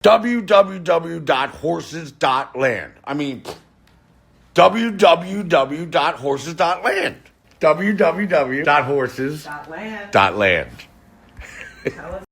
www.horses.land. I mean, www.horses.land. www.horses.land. Tell us.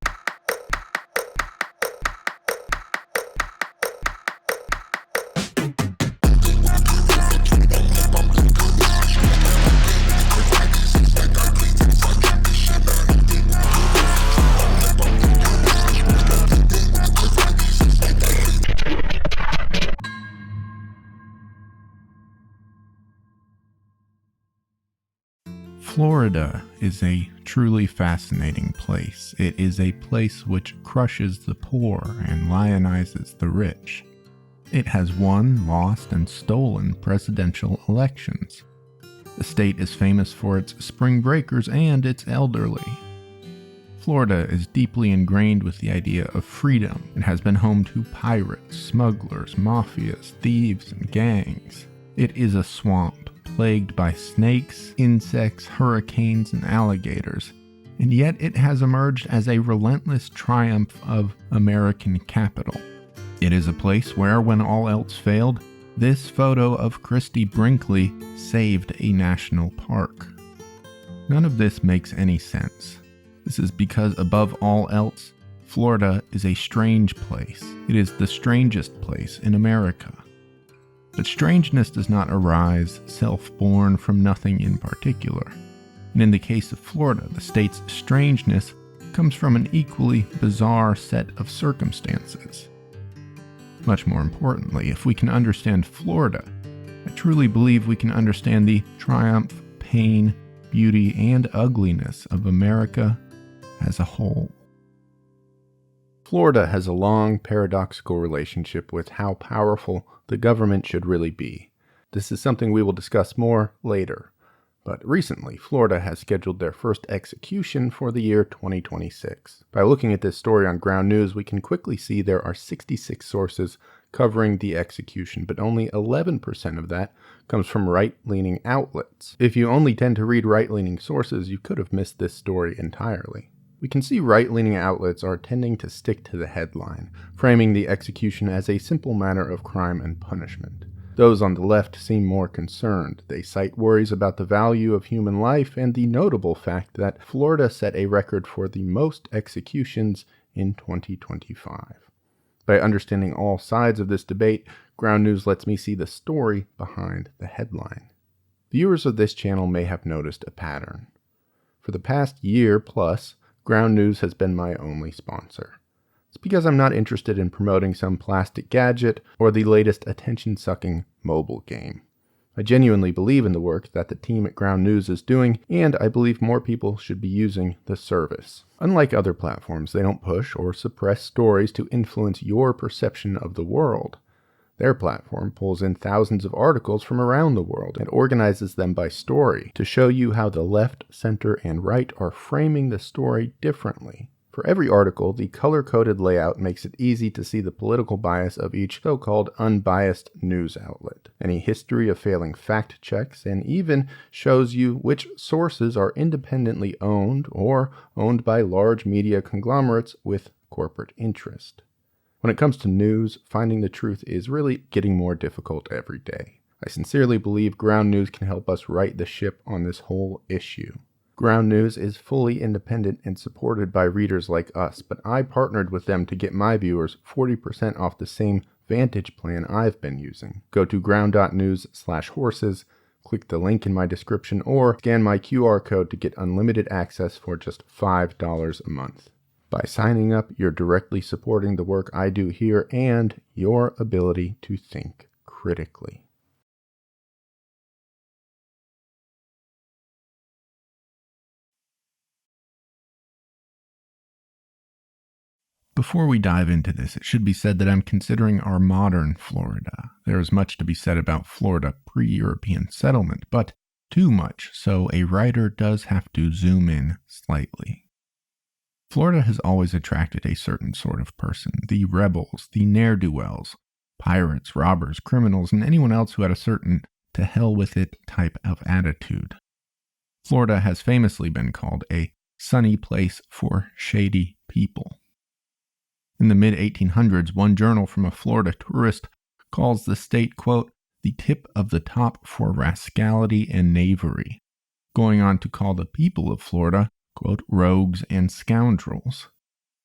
Florida is a truly fascinating place. It is a place which crushes the poor and lionizes the rich. It has won, lost, and stolen presidential elections. The state is famous for its spring breakers and its elderly. Florida is deeply ingrained with the idea of freedom. It has been home to pirates, smugglers, mafias, thieves, and gangs. It is a swamp, plagued by snakes, insects, hurricanes, and alligators, and yet it has emerged as a relentless triumph of American capital. It is a place where, when all else failed, this photo of Christie Brinkley saved a national park. None of this makes any sense. This is because, above all else, Florida is a strange place. It is the strangest place in America. But strangeness does not arise self-born from nothing in particular. And in the case of Florida, the state's strangeness comes from an equally bizarre set of circumstances. Much more importantly, if we can understand Florida, I truly believe we can understand the triumph, pain, beauty, and ugliness of America as a whole. Florida has a long, paradoxical relationship with how powerful the government should really be. This is something we will discuss more later. But recently, Florida has scheduled their first execution for the year 2026. By looking at this story on Ground News, we can quickly see there are 66 sources covering the execution, but only 11% of that comes from right-leaning outlets. If you only tend to read right-leaning sources, you could have missed this story entirely. We can see right-leaning outlets are tending to stick to the headline, framing the execution as a simple matter of crime and punishment. Those on the left seem more concerned. They cite worries about the value of human life and the notable fact that Florida set a record for the most executions in 2025. By understanding all sides of this debate, Ground News lets me see the story behind the headline. Viewers of this channel may have noticed a pattern. For the past year plus, Ground News has been my only sponsor. It's because I'm not interested in promoting some plastic gadget or the latest attention-sucking mobile game. I genuinely believe in the work that the team at Ground News is doing, and I believe more people should be using the service. Unlike other platforms, they don't push or suppress stories to influence your perception of the world. Their platform pulls in thousands of articles from around the world and organizes them by story to show you how the left, center, and right are framing the story differently. For every article, the color-coded layout makes it easy to see the political bias of each so-called unbiased news outlet, any history of failing fact checks, and even shows you which sources are independently owned or owned by large media conglomerates with corporate interest. When it comes to news, finding the truth is really getting more difficult every day. I sincerely believe Ground News can help us right the ship on this whole issue. Ground News is fully independent and supported by readers like us, but I partnered with them to get my viewers 40% off the same Vantage plan I've been using. Go to ground.news/horses, click the link in my description, or scan my QR code to get unlimited access for just $5 a month. By signing up, you're directly supporting the work I do here and your ability to think critically. Before we dive into this, it should be said that I'm considering our modern Florida. There is much to be said about Florida pre-European settlement, but too much, so a writer does have to zoom in slightly. Florida has always attracted a certain sort of person, the rebels, the ne'er-do-wells, pirates, robbers, criminals, and anyone else who had a certain to hell with it type of attitude. Florida has famously been called a sunny place for shady people. In the mid-1800s, one journal from a Florida tourist calls the state, quote, the tip of the top for rascality and knavery, going on to call the people of Florida, quote, rogues and scoundrels.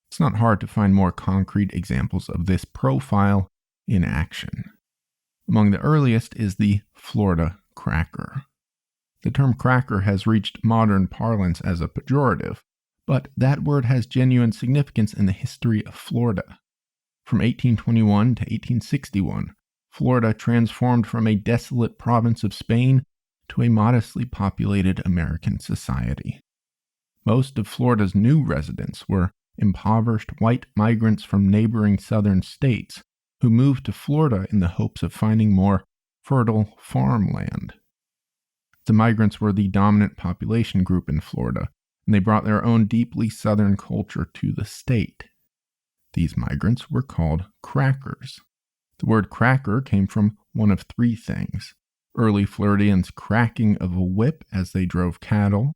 It's not hard to find more concrete examples of this profile in action. Among the earliest is the Florida cracker. The term cracker has reached modern parlance as a pejorative, but that word has genuine significance in the history of Florida. From 1821 to 1861, Florida transformed from a desolate province of Spain to a modestly populated American society. Most of Florida's new residents were impoverished white migrants from neighboring southern states who moved to Florida in the hopes of finding more fertile farmland. The migrants were the dominant population group in Florida, and they brought their own deeply southern culture to the state. These migrants were called crackers. The word cracker came from one of three things: early Floridians' cracking of a whip as they drove cattle,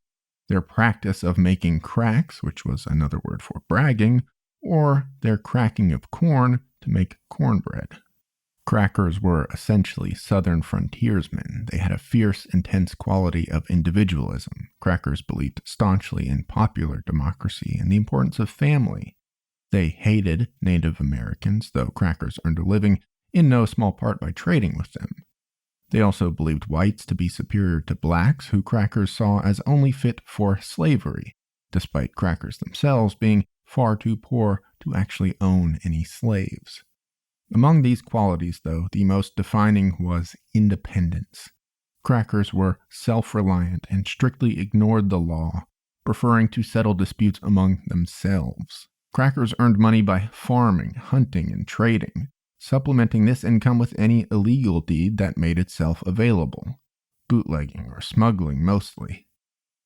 their practice of making cracks, which was another word for bragging, or their cracking of corn to make cornbread. Crackers were essentially southern frontiersmen. They had a fierce, intense quality of individualism. Crackers believed staunchly in popular democracy and the importance of family. They hated Native Americans, though crackers earned a living in no small part by trading with them. They also believed whites to be superior to blacks, who crackers saw as only fit for slavery, despite crackers themselves being far too poor to actually own any slaves. Among these qualities, though, the most defining was independence. Crackers were self-reliant and strictly ignored the law, preferring to settle disputes among themselves. Crackers earned money by farming, hunting, and trading, supplementing this income with any illegal deed that made itself available, bootlegging or smuggling mostly.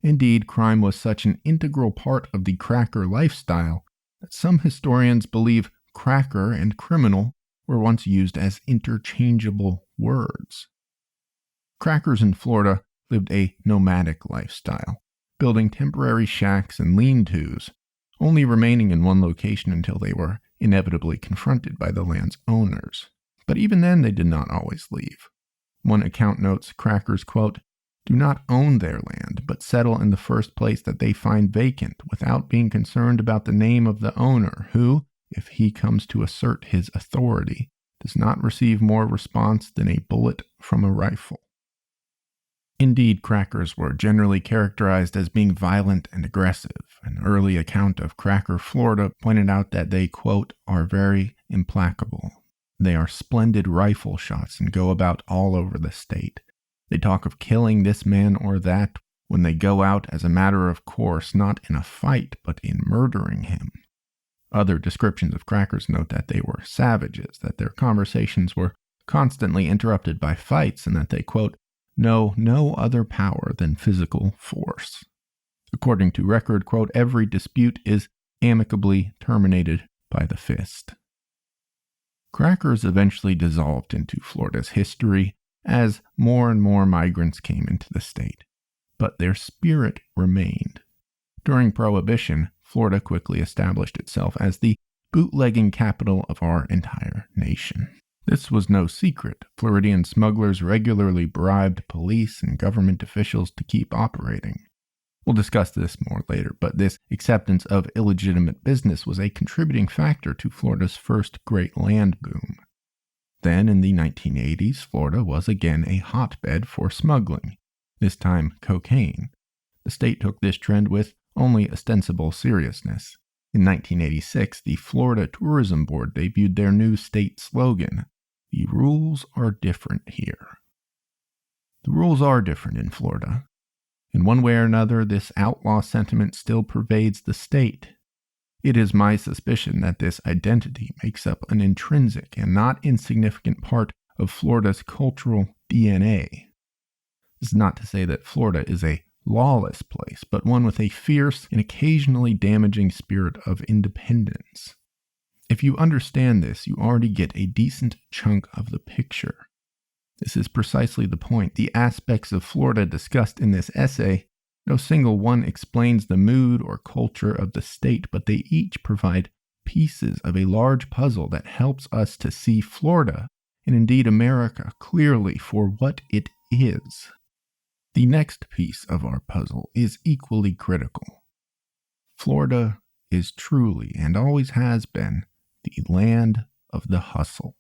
Indeed, crime was such an integral part of the cracker lifestyle that some historians believe cracker and criminal were once used as interchangeable words. Crackers in Florida lived a nomadic lifestyle, building temporary shacks and lean-tos, only remaining in one location until they were inevitably confronted by the land's owners. But even then, they did not always leave. One account notes crackers, quote, do not own their land, but settle in the first place that they find vacant, without being concerned about the name of the owner, who, if he comes to assert his authority, does not receive more response than a bullet from a rifle. Indeed, crackers were generally characterized as being violent and aggressive. An early account of Cracker, Florida pointed out that they, quote, are very implacable. They are splendid rifle shots and go about all over the state. They talk of killing this man or that when they go out as a matter of course, not in a fight, but in murdering him. Other descriptions of crackers note that they were savages, that their conversations were constantly interrupted by fights, and that they, quote, know no other power than physical force. According to record, quote, every dispute is amicably terminated by the fist. Crackers eventually dissolved into Florida's history as more and more migrants came into the state, but their spirit remained. During Prohibition, Florida quickly established itself as the bootlegging capital of our entire nation. This was no secret. Floridian smugglers regularly bribed police and government officials to keep operating. We'll discuss this more later, but this acceptance of illegitimate business was a contributing factor to Florida's first great land boom. Then, in the 1980s, Florida was again a hotbed for smuggling, this time cocaine. The state took this trend with only ostensible seriousness. In 1986, the Florida Tourism Board debuted their new state slogan, "The rules are different here." The rules are different in Florida. In one way or another, this outlaw sentiment still pervades the state. It is my suspicion that this identity makes up an intrinsic and not insignificant part of Florida's cultural DNA. This is not to say that Florida is a lawless place, but one with a fierce and occasionally damaging spirit of independence. If you understand this, you already get a decent chunk of the picture. This is precisely the point. The aspects of Florida discussed in this essay, no single one explains the mood or culture of the state, but they each provide pieces of a large puzzle that helps us to see Florida, and indeed America, clearly for what it is. The next piece of our puzzle is equally critical. Florida is truly, and always has been, the land of the hustle.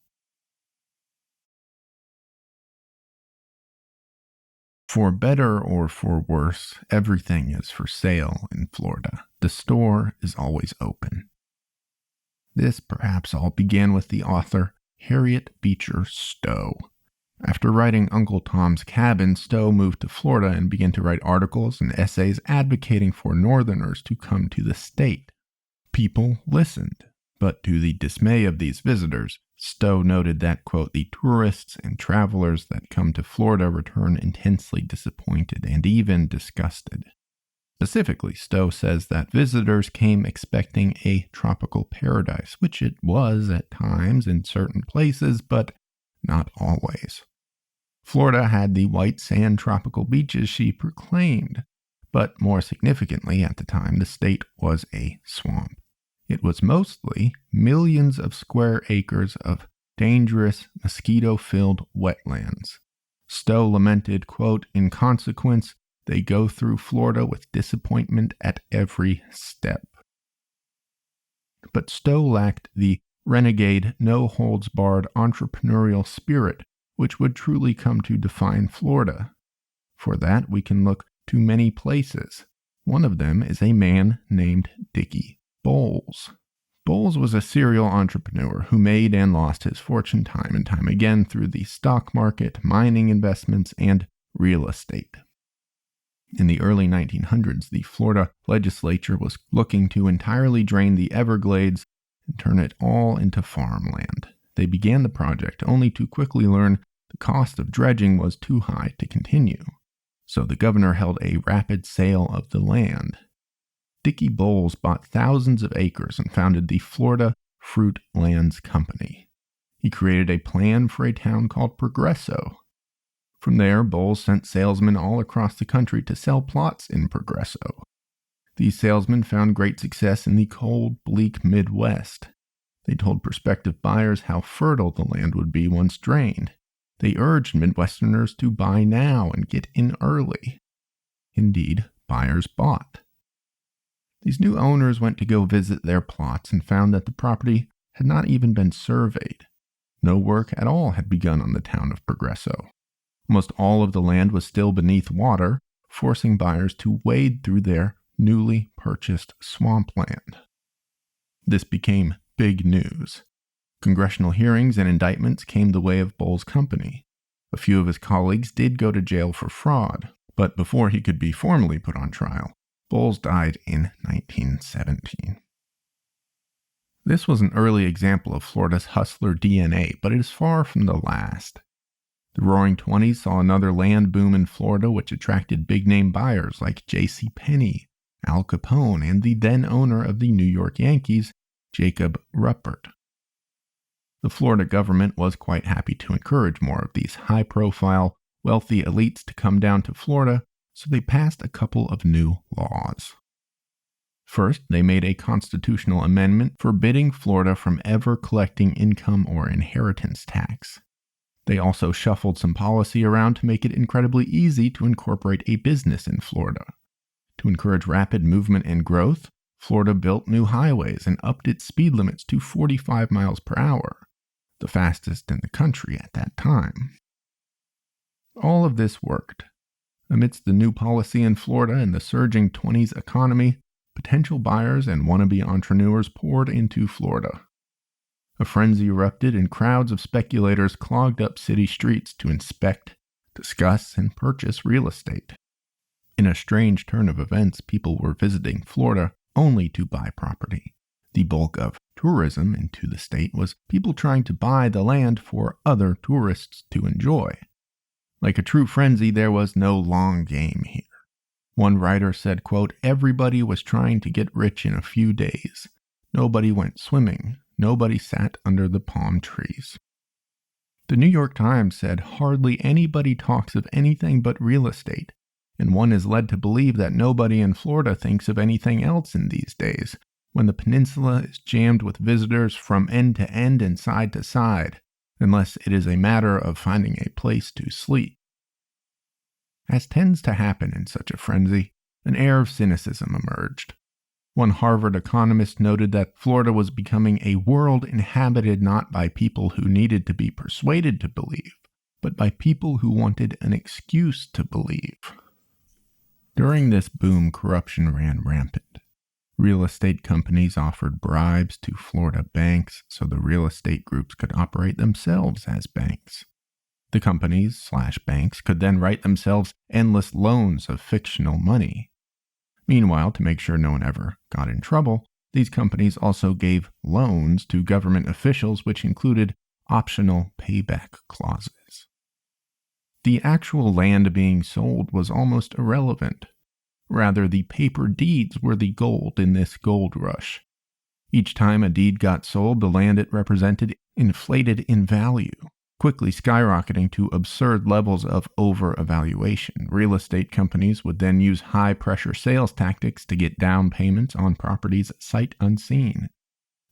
For better or for worse, everything is for sale in Florida. The store is always open. This perhaps all began with the author Harriet Beecher Stowe. After writing Uncle Tom's Cabin, Stowe moved to Florida and began to write articles and essays advocating for Northerners to come to the state. People listened, but to the dismay of these visitors, Stowe noted that, quote, the tourists and travelers that come to Florida return intensely disappointed and even disgusted. Specifically, Stowe says that visitors came expecting a tropical paradise, which it was at times in certain places, but not always. Florida had the white sand tropical beaches she proclaimed, but more significantly at the time, the state was a swamp. It was mostly millions of square acres of dangerous, mosquito-filled wetlands. Stowe lamented, quote, in consequence, they go through Florida with disappointment at every step. But Stowe lacked the renegade, no-holds-barred entrepreneurial spirit which would truly come to define Florida. For that, we can look to many places. One of them is a man named Dickie Bowles. Bowles was a serial entrepreneur who made and lost his fortune time and time again through the stock market, mining investments, and real estate. In the early 1900s, the Florida legislature was looking to entirely drain the Everglades and turn it all into farmland. They began the project only to quickly learn the cost of dredging was too high to continue. So the governor held a rapid sale of the land. Dickie Bowles bought thousands of acres and founded the Florida Fruit Lands Company. He created a plan for a town called Progresso. From there, Bowles sent salesmen all across the country to sell plots in Progresso. These salesmen found great success in the cold, bleak Midwest. They told prospective buyers how fertile the land would be once drained. They urged Midwesterners to buy now and get in early. Indeed, buyers bought. These new owners went to go visit their plots and found that the property had not even been surveyed. No work at all had begun on the town of Progresso. Almost all of the land was still beneath water, forcing buyers to wade through their newly purchased swampland. This became big news. Congressional hearings and indictments came the way of Bowles' company. A few of his colleagues did go to jail for fraud, but before he could be formally put on trial, Bowles died in 1917. This was an early example of Florida's hustler DNA, but it is far from the last. The Roaring Twenties saw another land boom in Florida which attracted big-name buyers like J.C. Penney, Al Capone, and the then owner of the New York Yankees, Jacob Ruppert. The Florida government was quite happy to encourage more of these high-profile, wealthy elites to come down to Florida, so they passed a couple of new laws. First, they made a constitutional amendment forbidding Florida from ever collecting income or inheritance tax. They also shuffled some policy around to make it incredibly easy to incorporate a business in Florida. To encourage rapid movement and growth, Florida built new highways and upped its speed limits to 45 miles per hour, the fastest in the country at that time. All of this worked. Amidst the new policy in Florida and the surging 20s economy, potential buyers and wannabe entrepreneurs poured into Florida. A frenzy erupted and crowds of speculators clogged up city streets to inspect, discuss, and purchase real estate. In a strange turn of events, people were visiting Florida only to buy property. The bulk of tourism into the state was people trying to buy the land for other tourists to enjoy. Like a true frenzy, there was no long game here. One writer said, quote, everybody was trying to get rich in a few days. Nobody went swimming. Nobody sat under the palm trees. The New York Times said hardly anybody talks of anything but real estate, and one is led to believe that nobody in Florida thinks of anything else in these days, when the peninsula is jammed with visitors from end to end and side to side, unless it is a matter of finding a place to sleep. As tends to happen in such a frenzy, an air of cynicism emerged. One Harvard economist noted that Florida was becoming a world inhabited not by people who needed to be persuaded to believe, but by people who wanted an excuse to believe. During this boom, corruption ran rampant. Real estate companies offered bribes to Florida banks so the real estate groups could operate themselves as banks. The companies/banks could then write themselves endless loans of fictional money. Meanwhile, to make sure no one ever got in trouble, these companies also gave loans to government officials, which included optional payback clauses. The actual land being sold was almost irrelevant. Rather, the paper deeds were the gold in this gold rush. Each time a deed got sold, the land it represented inflated in value, quickly skyrocketing to absurd levels of over-evaluation. Real estate companies would then use high-pressure sales tactics to get down payments on properties sight unseen.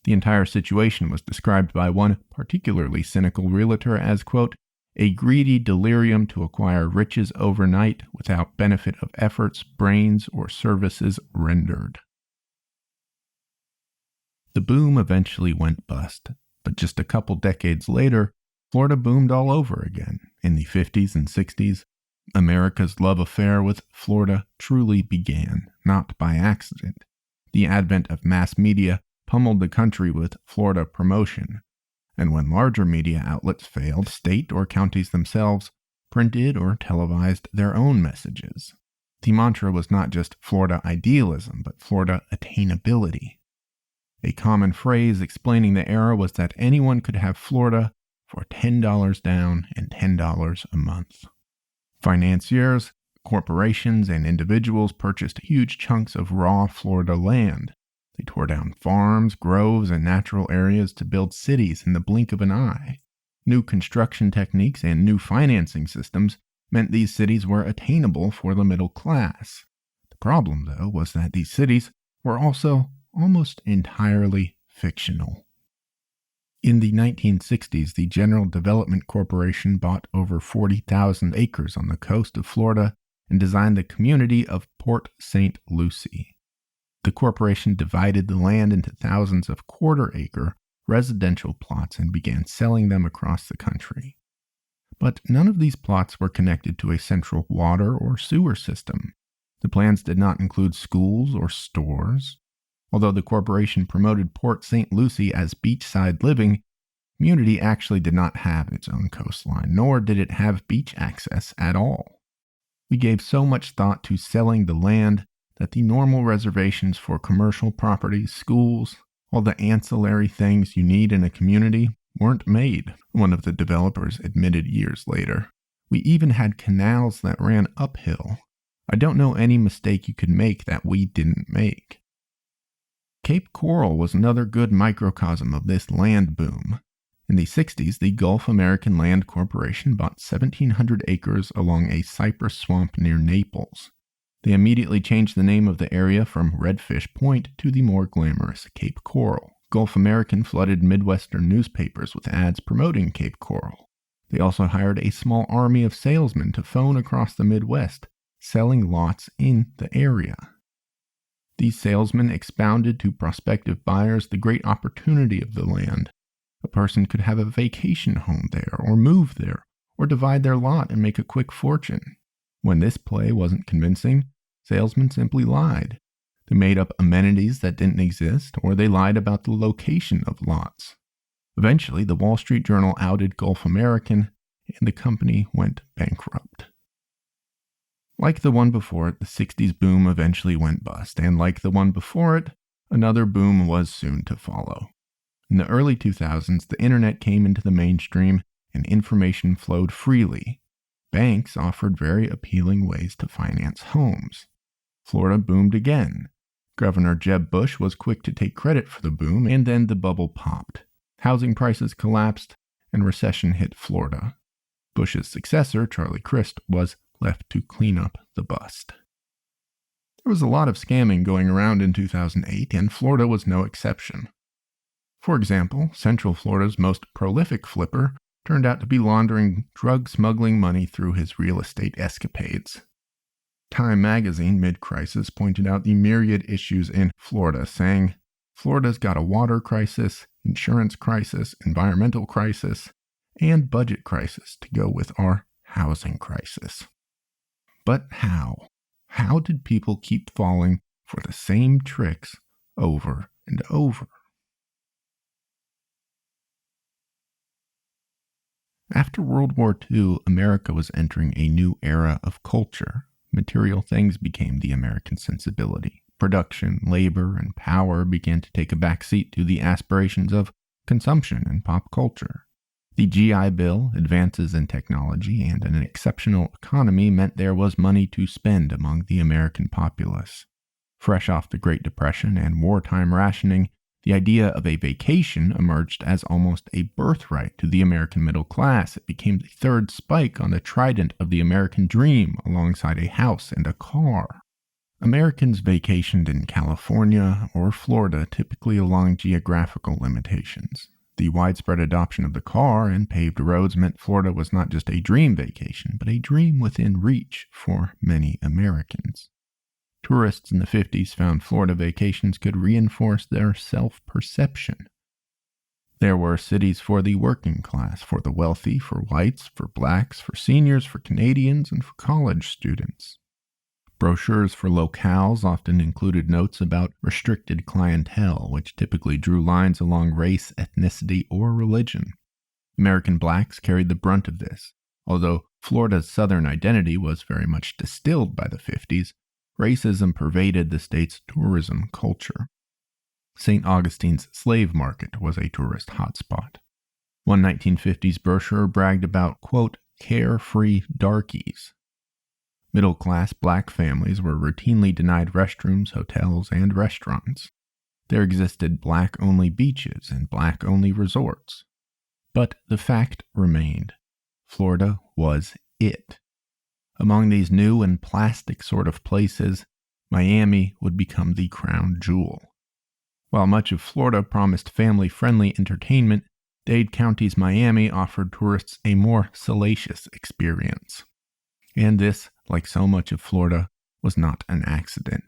The entire situation was described by one particularly cynical realtor as, quote, a greedy delirium to acquire riches overnight without benefit of efforts, brains, or services rendered. The boom eventually went bust, but just a couple decades later, Florida boomed all over again. In the 50s and 60s, America's love affair with Florida truly began, not by accident. The advent of mass media pummeled the country with Florida promotion, and when larger media outlets failed, state or counties themselves printed or televised their own messages. The mantra was not just Florida idealism, but Florida attainability. A common phrase explaining the era was that anyone could have Florida for $10 down and $10 a month. Financiers, corporations, and individuals purchased huge chunks of raw Florida land. They tore down farms, groves, and natural areas to build cities in the blink of an eye. New construction techniques and new financing systems meant these cities were attainable for the middle class. The problem, though, was that these cities were also almost entirely fictional. In the 1960s, the General Development Corporation bought over 40,000 acres on the coast of Florida and designed the community of Port St. Lucie. The corporation divided the land into thousands of quarter-acre residential plots and began selling them across the country. But none of these plots were connected to a central water or sewer system. The plans did not include schools or stores. Although the corporation promoted Port St. Lucie as beachside living, the community actually did not have its own coastline, nor did it have beach access at all. We gave so much thought to selling the land that the normal reservations for commercial properties, schools, all the ancillary things you need in a community weren't made, one of the developers admitted years later. We even had canals that ran uphill. I don't know any mistake you could make that we didn't make. Cape Coral was another good microcosm of this land boom. In the 60s, the Gulf American Land Corporation bought 1,700 acres along a cypress swamp near Naples. They immediately changed the name of the area from Redfish Point to the more glamorous Cape Coral. Gulf American flooded Midwestern newspapers with ads promoting Cape Coral. They also hired a small army of salesmen to phone across the Midwest, selling lots in the area. These salesmen expounded to prospective buyers the great opportunity of the land. A person could have a vacation home there, or move there, or divide their lot and make a quick fortune. When this play wasn't convincing, salesmen simply lied. They made up amenities that didn't exist, or they lied about the location of lots. Eventually, the Wall Street Journal outed Gulf American, and the company went bankrupt. Like the one before it, the 60s boom eventually went bust, and like the one before it, another boom was soon to follow. In the early 2000s, the internet came into the mainstream and information flowed freely. Banks offered very appealing ways to finance homes. Florida boomed again. Governor Jeb Bush was quick to take credit for the boom, and then the bubble popped. Housing prices collapsed, and recession hit Florida. Bush's successor, Charlie Crist, was left to clean up the bust. There was a lot of scamming going around in 2008, and Florida was no exception. For example, Central Florida's most prolific flipper turned out to be laundering drug smuggling money through his real estate escapades. Time magazine, mid-crisis, pointed out the myriad issues in Florida, saying, "Florida's got a water crisis, insurance crisis, environmental crisis, and budget crisis to go with our housing crisis." But how? How did people keep falling for the same tricks over and over? After World War II, America was entering a new era of culture. Material things became the American sensibility. Production, labor, and power began to take a backseat to the aspirations of consumption and pop culture. The GI Bill, advances in technology, and an exceptional economy meant there was money to spend among the American populace. Fresh off the Great Depression and wartime rationing, the idea of a vacation emerged as almost a birthright to the American middle class. It became the third spike on the trident of the American dream, alongside a house and a car. Americans vacationed in California or Florida, typically along geographical limitations. The widespread adoption of the car and paved roads meant Florida was not just a dream vacation, but a dream within reach for many Americans. Tourists in the 50s found Florida vacations could reinforce their self-perception. There were cities for the working class, for the wealthy, for whites, for blacks, for seniors, for Canadians, and for college students. Brochures for locales often included notes about restricted clientele, which typically drew lines along race, ethnicity, or religion. American blacks carried the brunt of this. Although Florida's southern identity was very much distilled by the 50s, racism pervaded the state's tourism culture. St. Augustine's slave market was a tourist hotspot. One 1950s brochure bragged about, quote, carefree darkies. Middle-class black families were routinely denied restrooms, hotels, and restaurants. There existed black-only beaches and black-only resorts. But the fact remained. Florida was it. Among these new and plastic sort of places, Miami would become the crown jewel. While much of Florida promised family-friendly entertainment, Dade County's Miami offered tourists a more salacious experience. And this, like so much of Florida, was not an accident.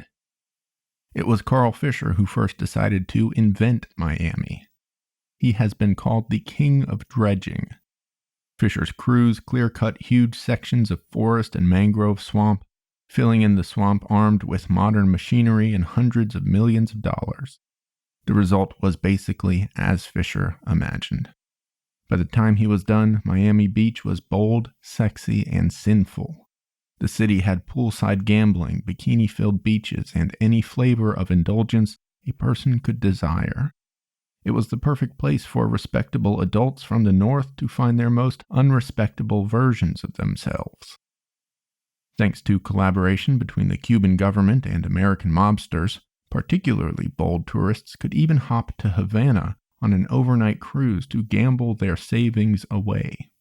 It was Carl Fisher who first decided to invent Miami. He has been called the king of dredging. Fisher's crews clear-cut huge sections of forest and mangrove swamp, filling in the swamp armed with modern machinery and hundreds of millions of dollars. The result was basically as Fisher imagined. By the time he was done, Miami Beach was bold, sexy, and sinful. The city had poolside gambling, bikini-filled beaches, and any flavor of indulgence a person could desire. It was the perfect place for respectable adults from the north to find their most unrespectable versions of themselves. Thanks to collaboration between the Cuban government and American mobsters, particularly bold tourists could even hop to Havana on an overnight cruise to gamble their savings away.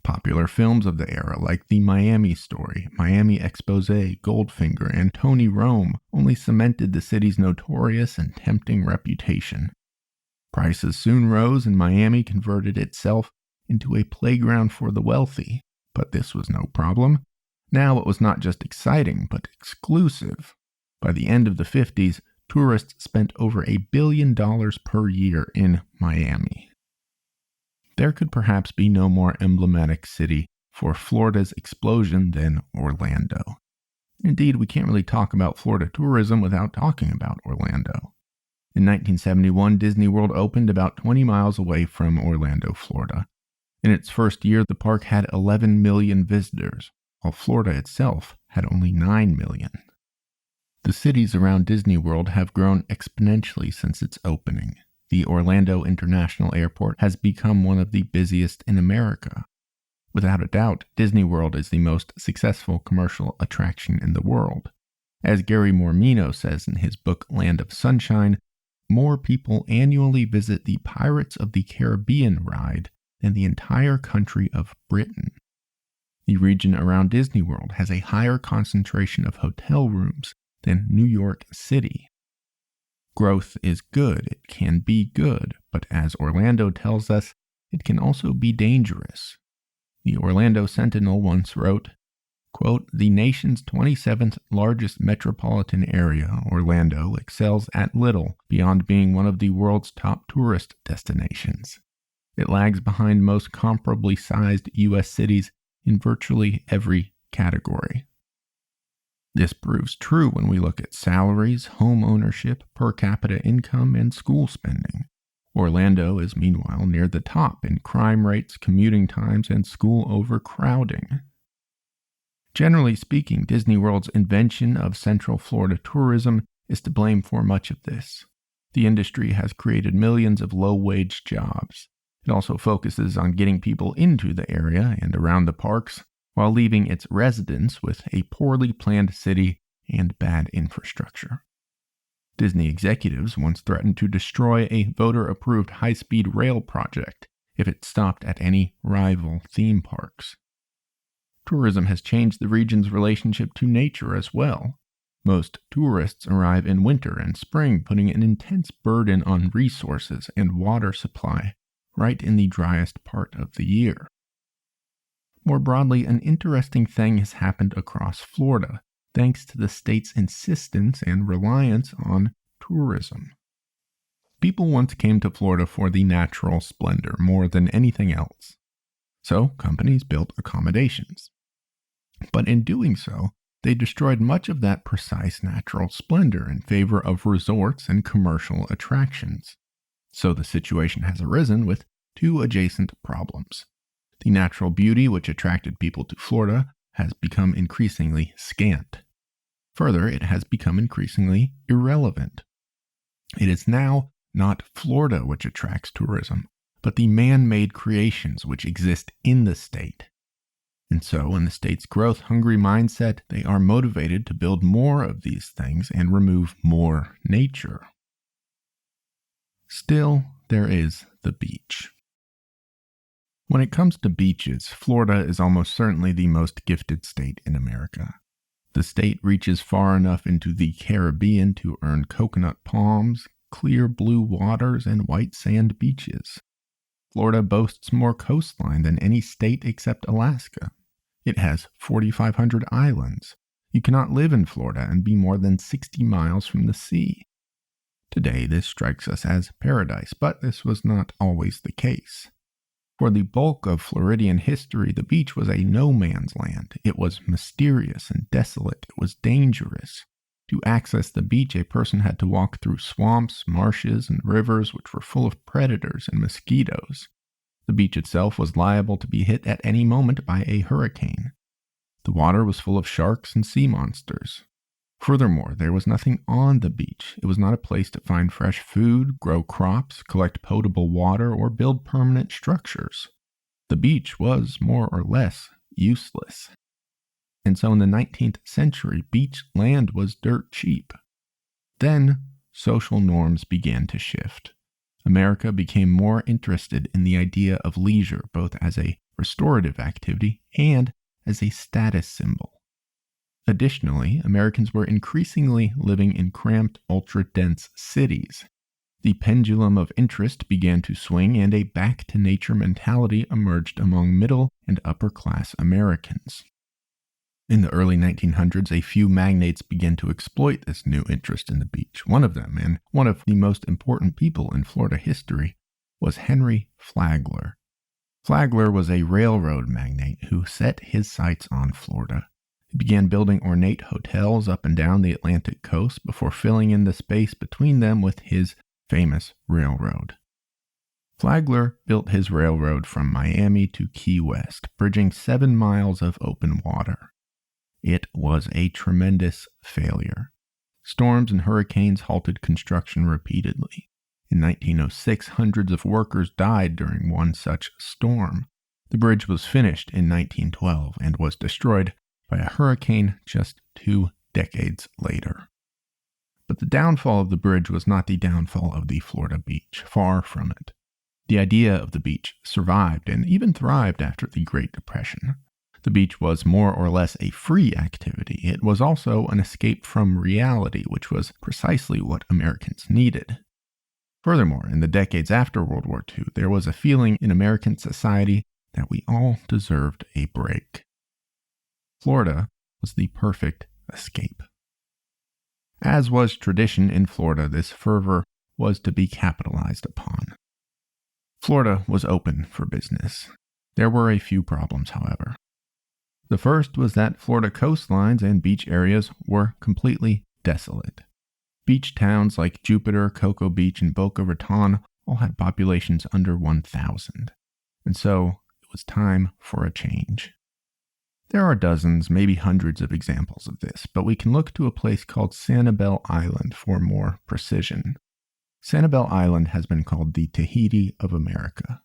Popular films of the era like The Miami Story, Miami Exposé, Goldfinger, and Tony Rome only cemented the city's notorious and tempting reputation. Prices soon rose and Miami converted itself into a playground for the wealthy, but this was no problem. Now it was not just exciting, but exclusive. By the end of the 50s, tourists spent over $1 billion per year in Miami. There could perhaps be no more emblematic city for Florida's explosion than Orlando. Indeed, we can't really talk about Florida tourism without talking about Orlando. In 1971, Disney World opened about 20 miles away from Orlando, Florida. In its first year, the park had 11 million visitors, while Florida itself had only 9 million. The cities around Disney World have grown exponentially since its opening. The Orlando International Airport has become one of the busiest in America. Without a doubt, Disney World is the most successful commercial attraction in the world. As Gary Mormino says in his book Land of Sunshine, more people annually visit the Pirates of the Caribbean ride than the entire country of Britain. The region around Disney World has a higher concentration of hotel rooms than New York City. Growth is good, it can be good, but as Orlando tells us, it can also be dangerous. The Orlando Sentinel once wrote, quote, "The nation's 27th largest metropolitan area, Orlando, excels at little beyond being one of the world's top tourist destinations. It lags behind most comparably sized U.S. cities in virtually every category." This proves true when we look at salaries, home ownership, per capita income, and school spending. Orlando is meanwhile near the top in crime rates, commuting times, and school overcrowding. Generally speaking, Disney World's invention of Central Florida tourism is to blame for much of this. The industry has created millions of low-wage jobs. It also focuses on getting people into the area and around the parks, while leaving its residents with a poorly planned city and bad infrastructure. Disney executives once threatened to destroy a voter-approved high-speed rail project if it stopped at any rival theme parks. Tourism has changed the region's relationship to nature as well. Most tourists arrive in winter and spring, putting an intense burden on resources and water supply right in the driest part of the year. More broadly, an interesting thing has happened across Florida, thanks to the state's insistence and reliance on tourism. People once came to Florida for the natural splendor more than anything else. So companies built accommodations. But in doing so, they destroyed much of that precise natural splendor in favor of resorts and commercial attractions. So the situation has arisen with two adjacent problems. The natural beauty which attracted people to Florida has become increasingly scant. Further, it has become increasingly irrelevant. It is now not Florida which attracts tourism, but the man-made creations which exist in the state. And so, in the state's growth-hungry mindset, they are motivated to build more of these things and remove more nature. Still, there is the beach. When it comes to beaches, Florida is almost certainly the most gifted state in America. The state reaches far enough into the Caribbean to earn coconut palms, clear blue waters, and white sand beaches. Florida boasts more coastline than any state except Alaska. It has 4,500 islands. You cannot live in Florida and be more than 60 miles from the sea. Today, this strikes us as paradise, but this was not always the case. For the bulk of Floridian history, the beach was a no-man's land. It was mysterious and desolate. It was dangerous. To access the beach, a person had to walk through swamps, marshes, and rivers which were full of predators and mosquitoes. The beach itself was liable to be hit at any moment by a hurricane. The water was full of sharks and sea monsters. Furthermore, there was nothing on the beach. It was not a place to find fresh food, grow crops, collect potable water, or build permanent structures. The beach was more or less useless. And so in the 19th century, beach land was dirt cheap. Then, social norms began to shift. America became more interested in the idea of leisure, both as a restorative activity and as a status symbol. Additionally, Americans were increasingly living in cramped, ultra-dense cities. The pendulum of interest began to swing, and a back-to-nature mentality emerged among middle and upper-class Americans. In the early 1900s, a few magnates began to exploit this new interest in the beach. One of them, and one of the most important people in Florida history, was Henry Flagler. Flagler was a railroad magnate who set his sights on Florida. He began building ornate hotels up and down the Atlantic coast before filling in the space between them with his famous railroad. Flagler built his railroad from Miami to Key West, bridging 7 miles of open water. It was a tremendous failure. Storms and hurricanes halted construction repeatedly. In 1906, hundreds of workers died during one such storm. The bridge was finished in 1912 and was destroyed by a hurricane just 2 decades later. But the downfall of the bridge was not the downfall of the Florida beach. Far from it. The idea of the beach survived and even thrived after the Great Depression. The beach was more or less a free activity. It was also an escape from reality, which was precisely what Americans needed. Furthermore, in the decades after World War II, there was a feeling in American society that we all deserved a break. Florida was the perfect escape. As was tradition in Florida, this fervor was to be capitalized upon. Florida was open for business. There were a few problems, however. The first was that Florida coastlines and beach areas were completely desolate. Beach towns like Jupiter, Cocoa Beach, and Boca Raton all had populations under 1,000. And so it was time for a change. There are dozens, maybe hundreds of examples of this, but we can look to a place called Sanibel Island for more precision. Sanibel Island has been called the Tahiti of America.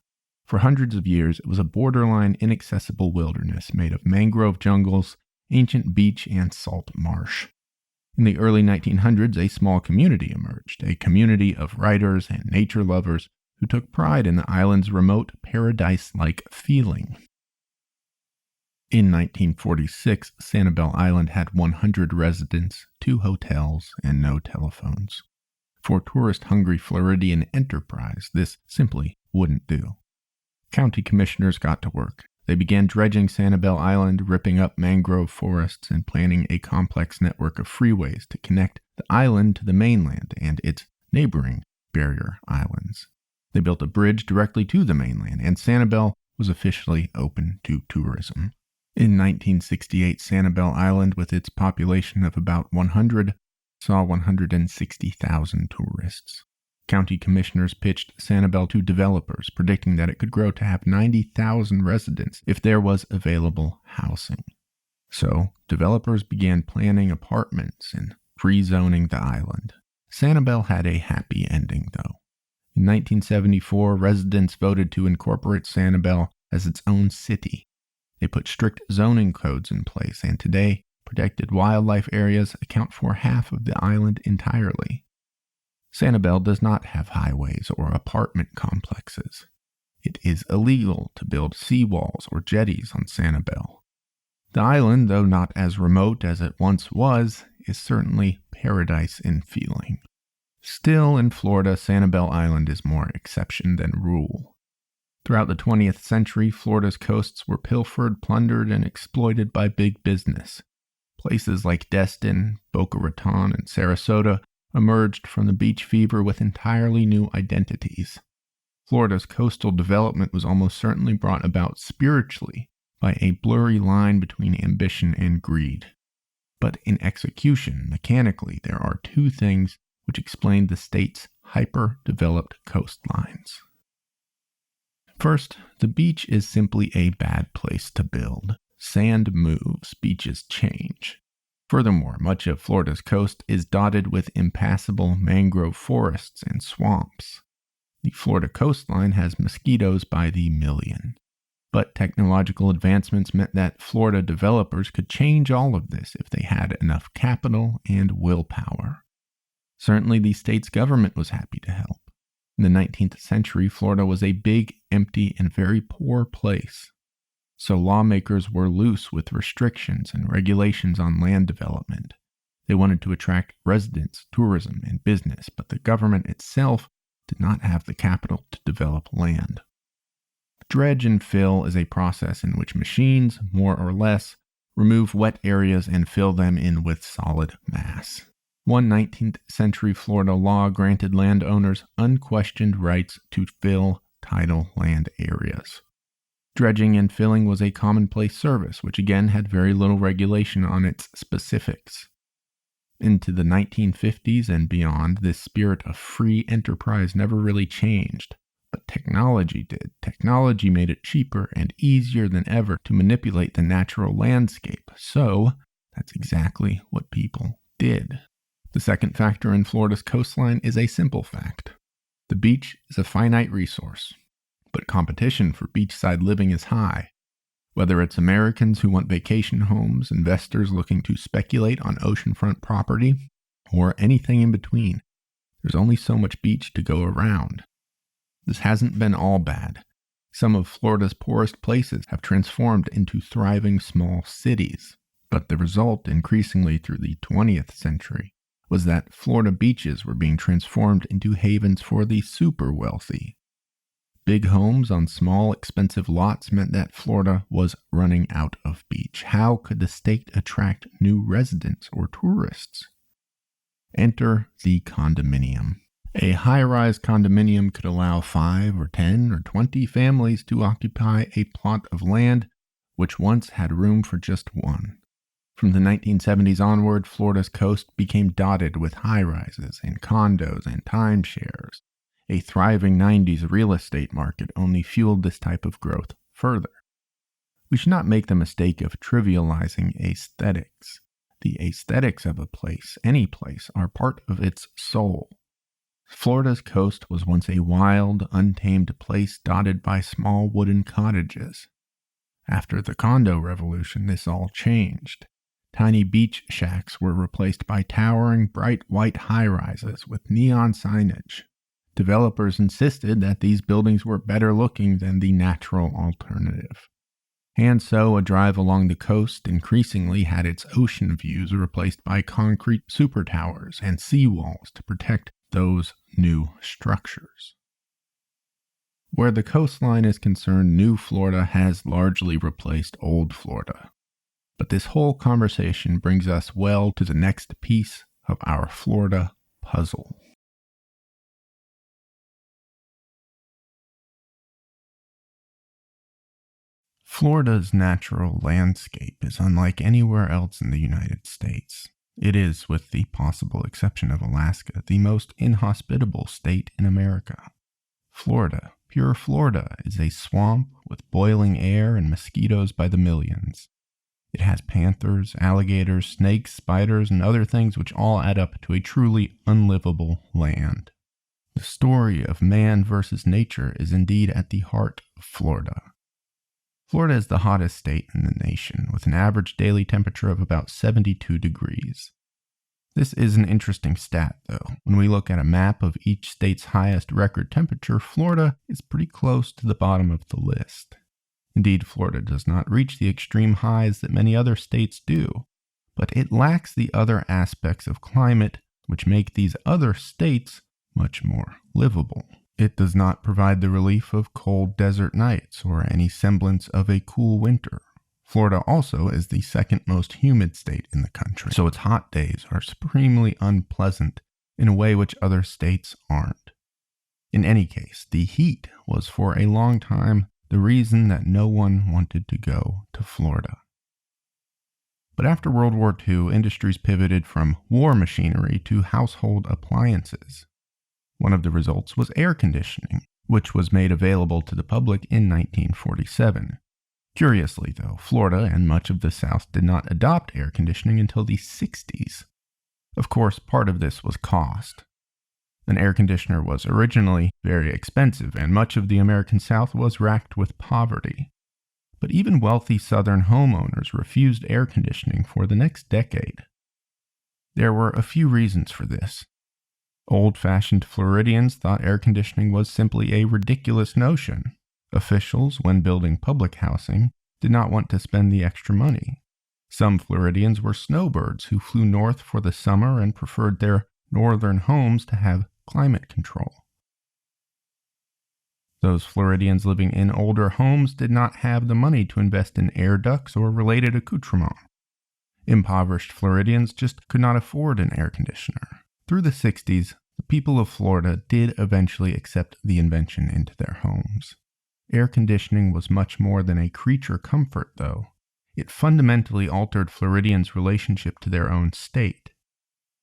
For hundreds of years, it was a borderline, inaccessible wilderness made of mangrove jungles, ancient beach, and salt marsh. In the early 1900s, a small community emerged, a community of writers and nature lovers who took pride in the island's remote, paradise-like feeling. In 1946, Sanibel Island had 100 residents, 2 hotels, and no telephones. For tourist-hungry Floridian enterprise, this simply wouldn't do. County commissioners got to work. They began dredging Sanibel Island, ripping up mangrove forests, and planning a complex network of freeways to connect the island to the mainland and its neighboring barrier islands. They built a bridge directly to the mainland, and Sanibel was officially open to tourism. In 1968, Sanibel Island, with its population of about 100, saw 160,000 tourists. County commissioners pitched Sanibel to developers, predicting that it could grow to have 90,000 residents if there was available housing. So, developers began planning apartments and rezoning the island. Sanibel had a happy ending, though. In 1974, residents voted to incorporate Sanibel as its own city. They put strict zoning codes in place, and today, protected wildlife areas account for half of the island entirely. Sanibel does not have highways or apartment complexes. It is illegal to build seawalls or jetties on Sanibel. The island, though not as remote as it once was, is certainly paradise in feeling. Still, in Florida, Sanibel Island is more exception than rule. Throughout the 20th century, Florida's coasts were pilfered, plundered, and exploited by big business. Places like Destin, Boca Raton, and Sarasota emerged from the beach fever with entirely new identities. Florida's coastal development was almost certainly brought about spiritually by a blurry line between ambition and greed. But in execution, mechanically, there are 2 things which explain the state's hyper-developed coastlines. First, the beach is simply a bad place to build. Sand moves, beaches change. Furthermore, much of Florida's coast is dotted with impassable mangrove forests and swamps. The Florida coastline has mosquitoes by the million. But technological advancements meant that Florida developers could change all of this if they had enough capital and willpower. Certainly, the state's government was happy to help. In the 19th century, Florida was a big, empty, and very poor place. So lawmakers were loose with restrictions and regulations on land development. They wanted to attract residents, tourism, and business, but the government itself did not have the capital to develop land. Dredge and fill is a process in which machines, more or less, remove wet areas and fill them in with solid mass. One 19th century Florida law granted landowners unquestioned rights to fill tidal land areas. Dredging and filling was a commonplace service, which again had very little regulation on its specifics. Into the 1950s and beyond, this spirit of free enterprise never really changed. But technology did. Technology made it cheaper and easier than ever to manipulate the natural landscape. So, that's exactly what people did. The second factor in Florida's coastline is a simple fact. The beach is a finite resource, but competition for beachside living is high. Whether it's Americans who want vacation homes, investors looking to speculate on oceanfront property, or anything in between, there's only so much beach to go around. This hasn't been all bad. Some of Florida's poorest places have transformed into thriving small cities, but the result, increasingly through the 20th century, was that Florida beaches were being transformed into havens for the super wealthy. Big homes on small, expensive lots meant that Florida was running out of beach. How could the state attract new residents or tourists? Enter the condominium. A high-rise condominium could allow 5 or 10 or 20 families to occupy a plot of land which once had room for just one. From the 1970s onward, Florida's coast became dotted with high-rises and condos and timeshares. A thriving 90s real estate market only fueled this type of growth further. We should not make the mistake of trivializing aesthetics. The aesthetics of a place, any place, are part of its soul. Florida's coast was once a wild, untamed place dotted by small wooden cottages. After the condo revolution, this all changed. Tiny beach shacks were replaced by towering, bright white high-rises with neon signage. Developers insisted that these buildings were better looking than the natural alternative. And so a drive along the coast increasingly had its ocean views replaced by concrete super towers and seawalls to protect those new structures. Where the coastline is concerned, New Florida has largely replaced Old Florida. But this whole conversation brings us well to the next piece of our Florida puzzle. Florida's natural landscape is unlike anywhere else in the United States. It is, with the possible exception of Alaska, the most inhospitable state in America. Florida, pure Florida, is a swamp with boiling air and mosquitoes by the millions. It has panthers, alligators, snakes, spiders, and other things which all add up to a truly unlivable land. The story of man versus nature is indeed at the heart of Florida. Florida is the hottest state in the nation, with an average daily temperature of about 72 degrees. This is an interesting stat, though. When we look at a map of each state's highest record temperature, Florida is pretty close to the bottom of the list. Indeed, Florida does not reach the extreme highs that many other states do, but it lacks the other aspects of climate which make these other states much more livable. It does not provide the relief of cold desert nights or any semblance of a cool winter. Florida also is the second most humid state in the country, so its hot days are supremely unpleasant in a way which other states aren't. In any case, the heat was for a long time the reason that no one wanted to go to Florida. But after World War II, industries pivoted from war machinery to household appliances. One of the results was air conditioning, which was made available to the public in 1947. Curiously, though, Florida and much of the South did not adopt air conditioning until the 60s. Of course, part of this was cost. An air conditioner was originally very expensive, and much of the American South was racked with poverty. But even wealthy Southern homeowners refused air conditioning for the next decade. There were a few reasons for this. Old-fashioned Floridians thought air conditioning was simply a ridiculous notion. Officials, when building public housing, did not want to spend the extra money. Some Floridians were snowbirds who flew north for the summer and preferred their northern homes to have climate control. Those Floridians living in older homes did not have the money to invest in air ducts or related accoutrements. Impoverished Floridians just could not afford an air conditioner. Through the 60s, the people of Florida did eventually accept the invention into their homes. Air conditioning was much more than a creature comfort, though. It fundamentally altered Floridians' relationship to their own state.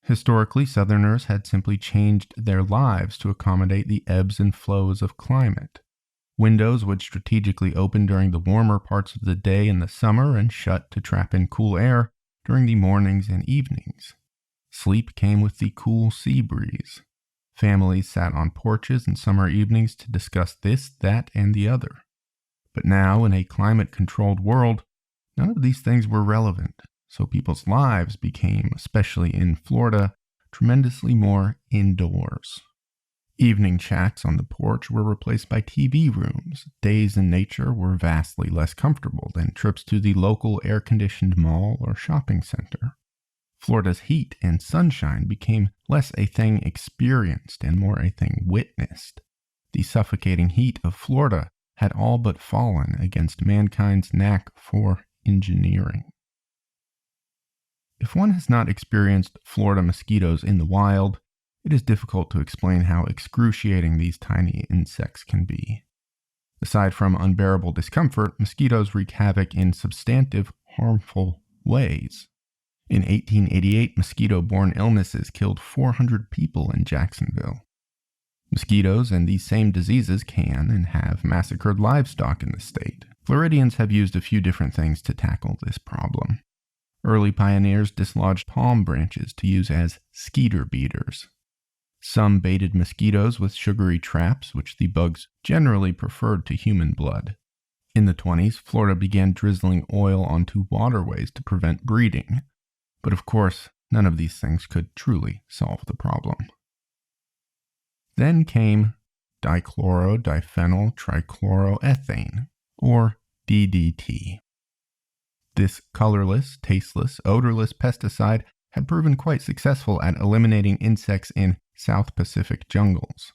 Historically, Southerners had simply changed their lives to accommodate the ebbs and flows of climate. Windows would strategically open during the warmer parts of the day in the summer and shut to trap in cool air during the mornings and evenings. Sleep came with the cool sea breeze. Families sat on porches in summer evenings to discuss this, that, and the other. But now, in a climate-controlled world, none of these things were relevant, so people's lives became, especially in Florida, tremendously more indoors. Evening chats on the porch were replaced by TV rooms. Days in nature were vastly less comfortable than trips to the local air-conditioned mall or shopping center. Florida's heat and sunshine became less a thing experienced and more a thing witnessed. The suffocating heat of Florida had all but fallen against mankind's knack for engineering. If one has not experienced Florida mosquitoes in the wild, it is difficult to explain how excruciating these tiny insects can be. Aside from unbearable discomfort, mosquitoes wreak havoc in substantive, harmful ways. In 1888, mosquito-borne illnesses killed 400 people in Jacksonville. Mosquitoes and these same diseases can and have massacred livestock in the state. Floridians have used a few different things to tackle this problem. Early pioneers dislodged palm branches to use as skeeter beaters. Some baited mosquitoes with sugary traps, which the bugs generally preferred to human blood. In the 1920s, Florida began drizzling oil onto waterways to prevent breeding. But of course, none of these things could truly solve the problem. Then came dichloro-diphenyl-trichloroethane, or DDT. This colorless, tasteless, odorless pesticide had proven quite successful at eliminating insects in South Pacific jungles.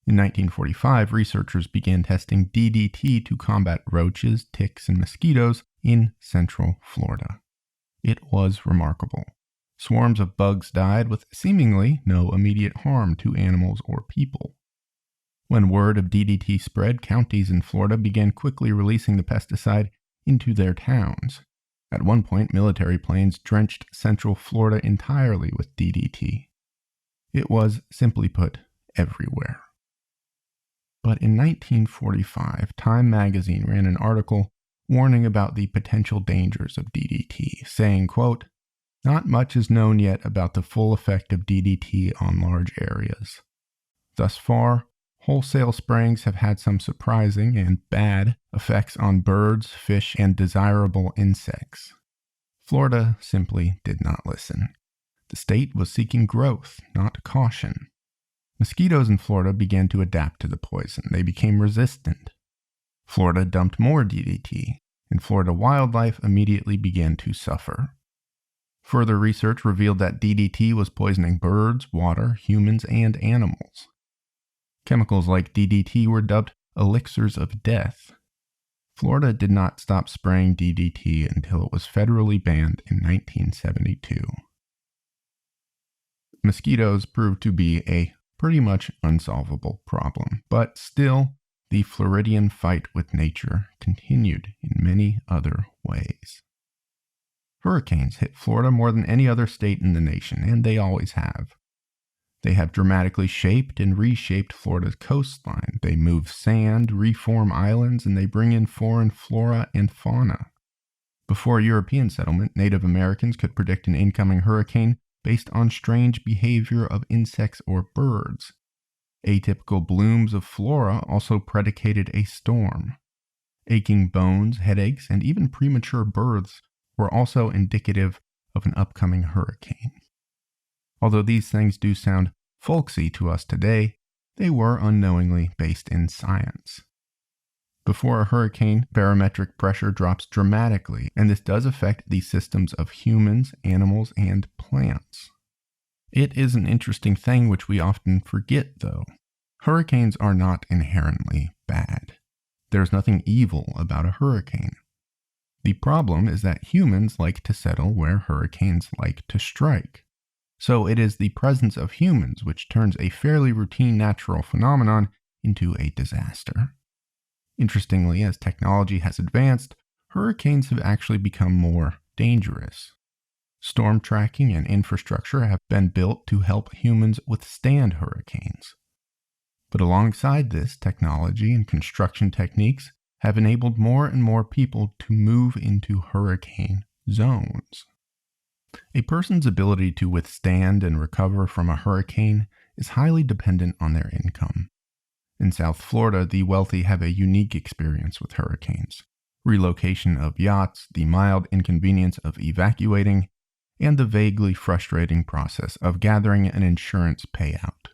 In 1945, researchers began testing DDT to combat roaches, ticks, and mosquitoes in central Florida. It was remarkable. Swarms of bugs died with seemingly no immediate harm to animals or people. When word of DDT spread, counties in Florida began quickly releasing the pesticide into their towns. At one point, military planes drenched central Florida entirely with DDT. It was, simply put, everywhere. But in 1945, Time magazine ran an article warning about the potential dangers of DDT, saying, quote, "Not much is known yet about the full effect of DDT on large areas. Thus far, wholesale sprayings have had some surprising and bad effects on birds, fish, and desirable insects." Florida simply did not listen. The state was seeking growth, not caution. Mosquitoes in Florida began to adapt to the poison. They became resistant. Florida dumped more DDT, and Florida wildlife immediately began to suffer. Further research revealed that DDT was poisoning birds, water, humans, and animals. Chemicals like DDT were dubbed elixirs of death. Florida did not stop spraying DDT until it was federally banned in 1972. Mosquitoes proved to be a pretty much unsolvable problem, but still, the Floridian fight with nature continued in many other ways. Hurricanes hit Florida more than any other state in the nation, and they always have. They have dramatically shaped and reshaped Florida's coastline. They move sand, reform islands, and they bring in foreign flora and fauna. Before European settlement, Native Americans could predict an incoming hurricane based on strange behavior of insects or birds. Atypical blooms of flora also predicated a storm. Aching bones, headaches, and even premature births were also indicative of an upcoming hurricane. Although these things do sound folksy to us today, they were unknowingly based in science. Before a hurricane, barometric pressure drops dramatically, and this does affect the systems of humans, animals, and plants. It is an interesting thing which we often forget, though. Hurricanes are not inherently bad. There's nothing evil about a hurricane. The problem is that humans like to settle where hurricanes like to strike. So it is the presence of humans which turns a fairly routine natural phenomenon into a disaster. Interestingly, as technology has advanced, hurricanes have actually become more dangerous. Storm tracking and infrastructure have been built to help humans withstand hurricanes. But alongside this, technology and construction techniques have enabled more and more people to move into hurricane zones. A person's ability to withstand and recover from a hurricane is highly dependent on their income. In South Florida, the wealthy have a unique experience with hurricanes. Relocation of yachts, the mild inconvenience of evacuating, and the vaguely frustrating process of gathering an insurance payout.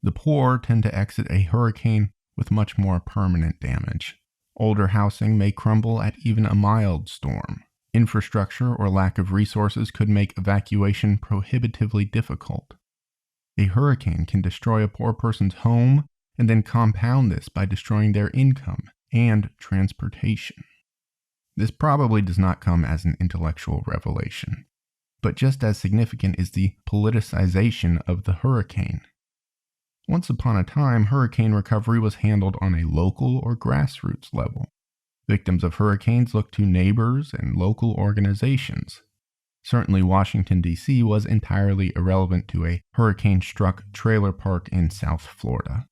The poor tend to exit a hurricane with much more permanent damage. Older housing may crumble at even a mild storm. Infrastructure or lack of resources could make evacuation prohibitively difficult. A hurricane can destroy a poor person's home and then compound this by destroying their income and transportation. This probably does not come as an intellectual revelation, but just as significant is the politicization of the hurricane. Once upon a time, hurricane recovery was handled on a local or grassroots level. Victims of hurricanes looked to neighbors and local organizations. Certainly, Washington, D.C. was entirely irrelevant to a hurricane-struck trailer park in South Florida.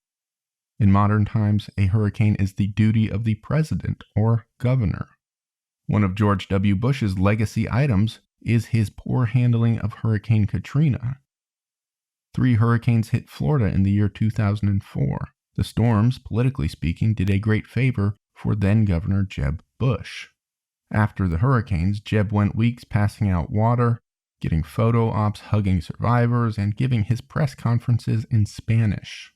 In modern times, a hurricane is the duty of the president or governor. One of George W. Bush's legacy items is his poor handling of Hurricane Katrina. 3 hurricanes hit Florida in the year 2004. The storms, politically speaking, did a great favor for then-Governor Jeb Bush. After the hurricanes, Jeb went weeks passing out water, getting photo ops, hugging survivors, and giving his press conferences in Spanish.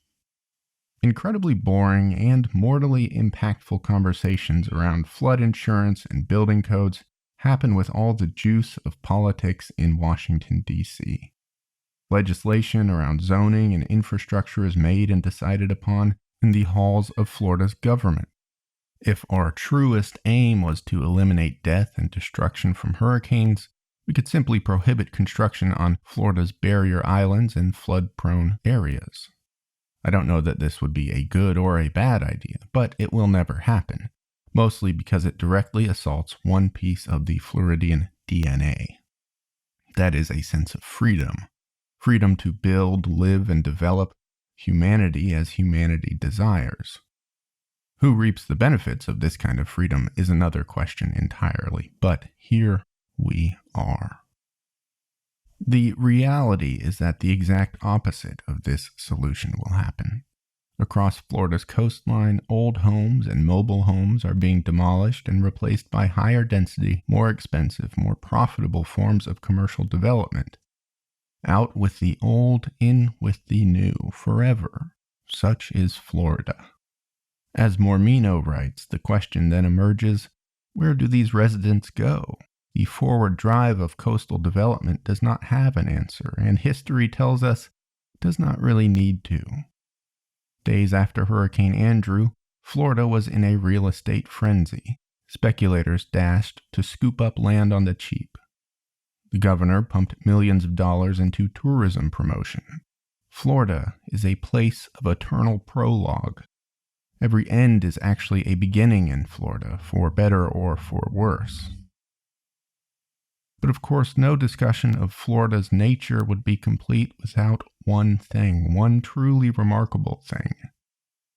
Incredibly boring and mortally impactful conversations around flood insurance and building codes happen with all the juice of politics in Washington, D.C. Legislation around zoning and infrastructure is made and decided upon in the halls of Florida's government. If our truest aim was to eliminate death and destruction from hurricanes, we could simply prohibit construction on Florida's barrier islands and flood-prone areas. I don't know that this would be a good or a bad idea, but it will never happen, mostly because it directly assaults one piece of the Floridian DNA. That is a sense of freedom. Freedom to build, live, and develop humanity as humanity desires. Who reaps the benefits of this kind of freedom is another question entirely, but here we are. The reality is that the exact opposite of this solution will happen. Across Florida's coastline, old homes and mobile homes are being demolished and replaced by higher density, more expensive, more profitable forms of commercial development. Out with the old, in with the new, forever. Such is Florida. As Mormino writes, the question then emerges, where do these residents go? The forward drive of coastal development does not have an answer, and history tells us it does not really need to. Days after Hurricane Andrew, Florida was in a real estate frenzy. Speculators dashed to scoop up land on the cheap. The governor pumped millions of dollars into tourism promotion. Florida is a place of eternal prologue. Every end is actually a beginning in Florida, for better or for worse. But of course, no discussion of Florida's nature would be complete without one thing, one truly remarkable thing.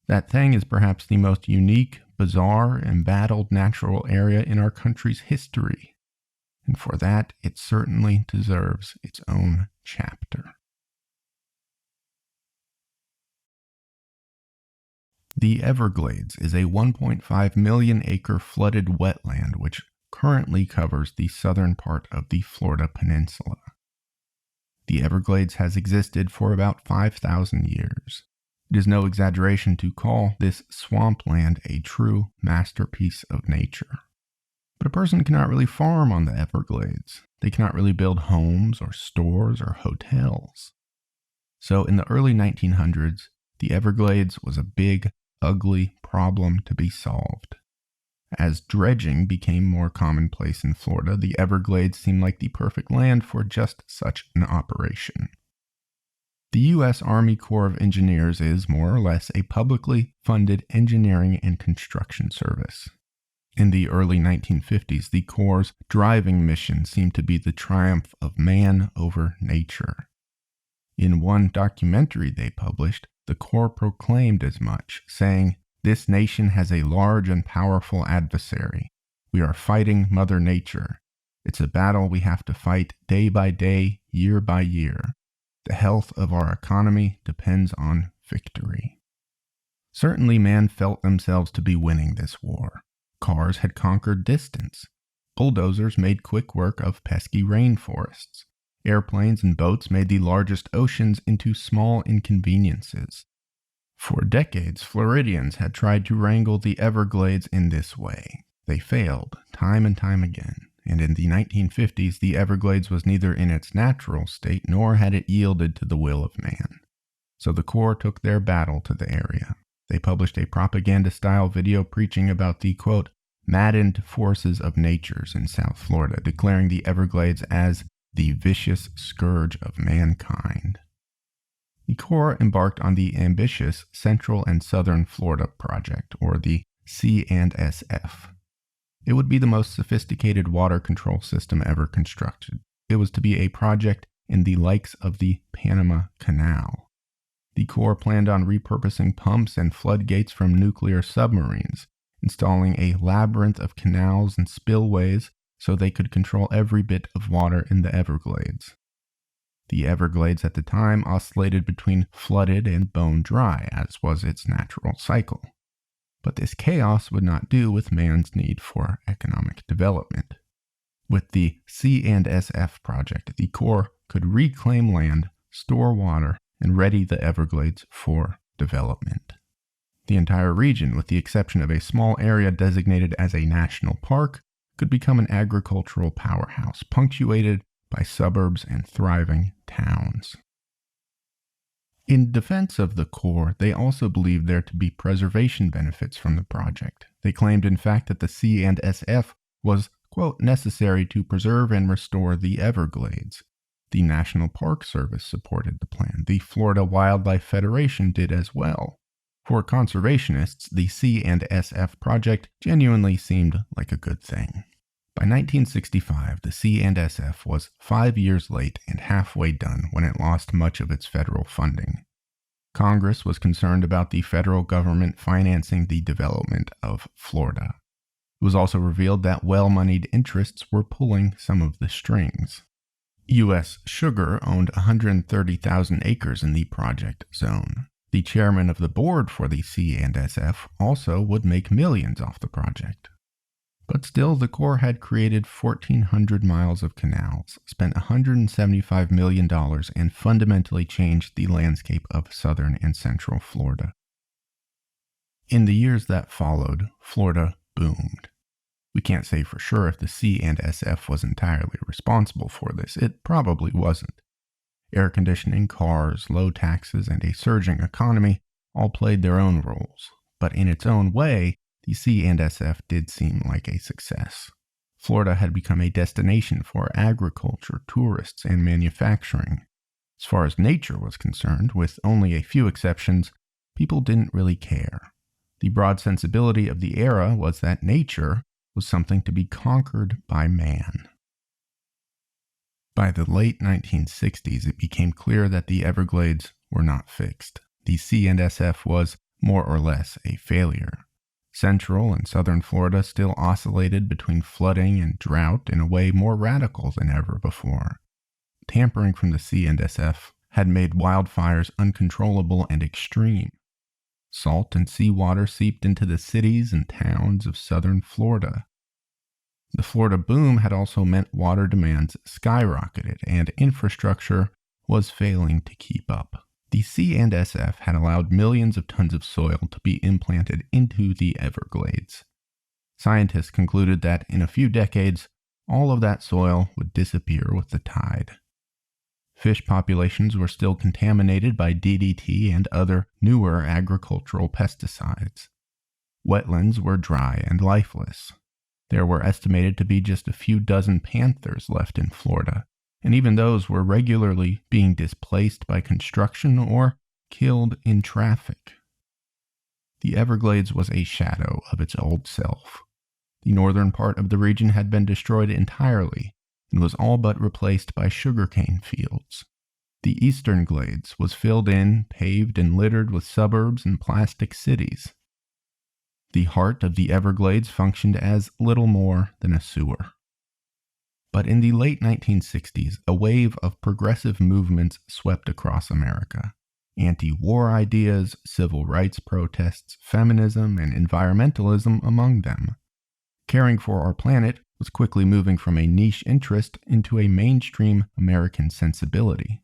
That thing is perhaps the most unique, bizarre, embattled natural area in our country's history. And for that, it certainly deserves its own chapter. The Everglades is a 1.5 million acre flooded wetland which currently covers the southern part of the Florida Peninsula. The Everglades has existed for about 5,000 years. It is no exaggeration to call this swampland a true masterpiece of nature. But a person cannot really farm on the Everglades. They cannot really build homes or stores or hotels. So in the early 1900s, the Everglades was a big, ugly problem to be solved. As dredging became more commonplace in Florida, the Everglades seemed like the perfect land for just such an operation. The U.S. Army Corps of Engineers is, more or less, a publicly funded engineering and construction service. In the early 1950s, the Corps' driving mission seemed to be the triumph of man over nature. In one documentary they published, the Corps proclaimed as much, saying, "This nation has a large and powerful adversary. We are fighting Mother Nature. It's a battle we have to fight day by day, year by year. The health of our economy depends on victory." Certainly man felt themselves to be winning this war. Cars had conquered distance. Bulldozers made quick work of pesky rainforests. Airplanes and boats made the largest oceans into small inconveniences. For decades, Floridians had tried to wrangle the Everglades in this way. They failed, time and time again, and in the 1950s, the Everglades was neither in its natural state nor had it yielded to the will of man. So the Corps took their battle to the area. They published a propaganda-style video preaching about the, quote, maddened forces of natures in South Florida, declaring the Everglades as the vicious scourge of mankind. The Corps embarked on the ambitious Central and Southern Florida Project, or the C&SF. It would be the most sophisticated water control system ever constructed. It was to be a project in the likes of the Panama Canal. The Corps planned on repurposing pumps and floodgates from nuclear submarines, installing a labyrinth of canals and spillways so they could control every bit of water in the Everglades. The Everglades at the time oscillated between flooded and bone dry, as was its natural cycle. But this chaos would not do with man's need for economic development. With the C&SF project, the Corps could reclaim land, store water, and ready the Everglades for development. The entire region, with the exception of a small area designated as a national park, could become an agricultural powerhouse, punctuated by suburbs and thriving towns. In defense of the Corps, they also believed there to be preservation benefits from the project. They claimed, in fact, that the C&SF was, quote, necessary to preserve and restore the Everglades. The National Park Service supported the plan. The Florida Wildlife Federation did as well. For conservationists, the C&SF project genuinely seemed like a good thing. By 1965, the C&SF was 5 years late and halfway done when it lost much of its federal funding. Congress was concerned about the federal government financing the development of Florida. It was also revealed that well-moneyed interests were pulling some of the strings. U.S. Sugar owned 130,000 acres in the project zone. The chairman of the board for the C&SF also would make millions off the project. But still, the Corps had created 1,400 miles of canals, spent $175 million, and fundamentally changed the landscape of southern and central Florida. In the years that followed, Florida boomed. We can't say for sure if the C&SF was entirely responsible for this. It probably wasn't. Air conditioning, cars, low taxes, and a surging economy all played their own roles. But in its own way, the C&SF did seem like a success. Florida had become a destination for agriculture, tourists, and manufacturing. As far as nature was concerned, with only a few exceptions, people didn't really care. The broad sensibility of the era was that nature was something to be conquered by man. By the late 1960s, it became clear that the Everglades were not fixed. The C&SF was more or less a failure. Central and southern Florida still oscillated between flooding and drought in a way more radical than ever before. Tampering from the C&SF had made wildfires uncontrollable and extreme. Salt and seawater seeped into the cities and towns of southern Florida. The Florida boom had also meant water demands skyrocketed and infrastructure was failing to keep up. The C&SF had allowed millions of tons of soil to be implanted into the Everglades. Scientists concluded that in a few decades, all of that soil would disappear with the tide. Fish populations were still contaminated by DDT and other newer agricultural pesticides. Wetlands were dry and lifeless. There were estimated to be just a few dozen panthers left in Florida, and even those were regularly being displaced by construction or killed in traffic. The Everglades was a shadow of its old self. The northern part of the region had been destroyed entirely and was all but replaced by sugarcane fields. The eastern glades was filled in, paved, and littered with suburbs and plastic cities. The heart of the Everglades functioned as little more than a sewer. But in the late 1960s, a wave of progressive movements swept across America. Anti-war ideas, civil rights protests, feminism, and environmentalism among them. Caring for our planet was quickly moving from a niche interest into a mainstream American sensibility.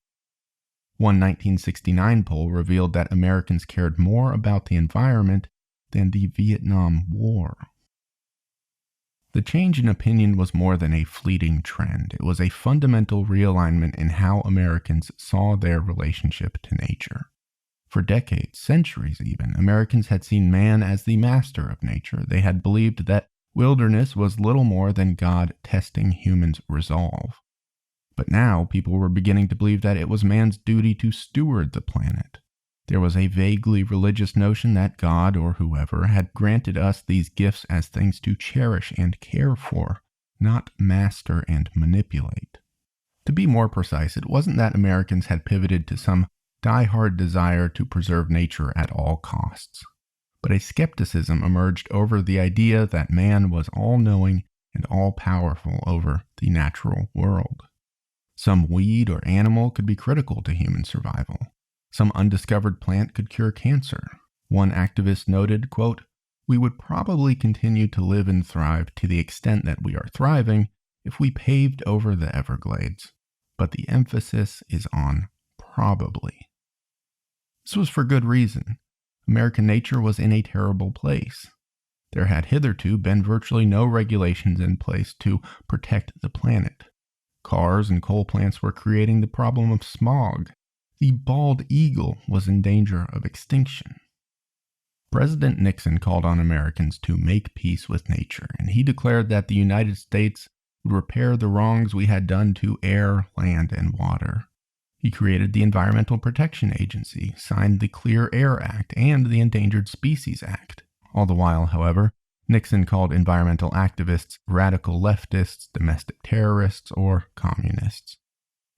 One 1969 poll revealed that Americans cared more about the environment than the Vietnam War. The change in opinion was more than a fleeting trend. It was a fundamental realignment in how Americans saw their relationship to nature. For decades, centuries even, Americans had seen man as the master of nature. They had believed that wilderness was little more than God testing humans' resolve. But now, people were beginning to believe that it was man's duty to steward the planet. There was a vaguely religious notion that God, or whoever, had granted us these gifts as things to cherish and care for, not master and manipulate. To be more precise, it wasn't that Americans had pivoted to some die-hard desire to preserve nature at all costs, but a skepticism emerged over the idea that man was all-knowing and all-powerful over the natural world. Some weed or animal could be critical to human survival. Some undiscovered plant could cure cancer. One activist noted, quote, "We would probably continue to live and thrive to the extent that we are thriving if we paved over the Everglades. But the emphasis is on probably." This was for good reason. American nature was in a terrible place. There had hitherto been virtually no regulations in place to protect the planet. Cars and coal plants were creating the problem of smog. The bald eagle was in danger of extinction. President Nixon called on Americans to make peace with nature, and he declared that the United States would repair the wrongs we had done to air, land, and water. He created the Environmental Protection Agency, signed the Clear Air Act and the Endangered Species Act. All the while, however, Nixon called environmental activists radical leftists, domestic terrorists, or communists.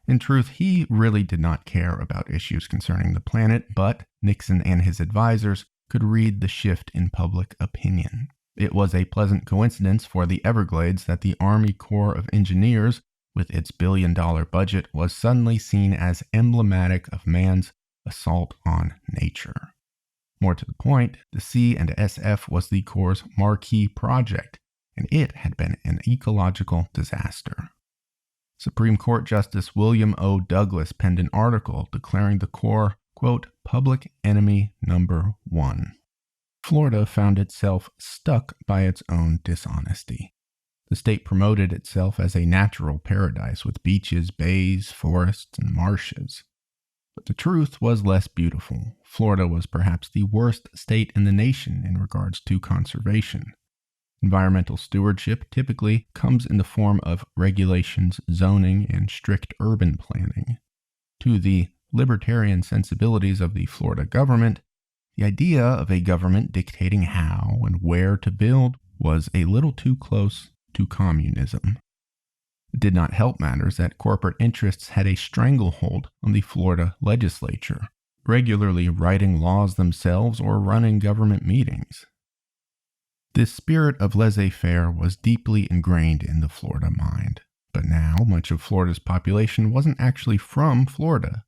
In truth, he really did not care about issues concerning the planet, but Nixon and his advisors could read the shift in public opinion. It was a pleasant coincidence for the Everglades that the Army Corps of Engineers, with its billion-dollar budget, was suddenly seen as emblematic of man's assault on nature. More to the point, the C&SF was the Corps' marquee project, and it had been an ecological disaster. Supreme Court Justice William O. Douglas penned an article declaring the Corps, quote, "public enemy number one." Florida found itself stuck by its own dishonesty. The state promoted itself as a natural paradise with beaches, bays, forests, and marshes. But the truth was less beautiful. Florida was perhaps the worst state in the nation in regards to conservation. Environmental stewardship typically comes in the form of regulations, zoning, and strict urban planning. To the libertarian sensibilities of the Florida government, the idea of a government dictating how and where to build was a little too close to communism. It did not help matters that corporate interests had a stranglehold on the Florida legislature, regularly writing laws themselves or running government meetings. This spirit of laissez-faire was deeply ingrained in the Florida mind. But now, much of Florida's population wasn't actually from Florida.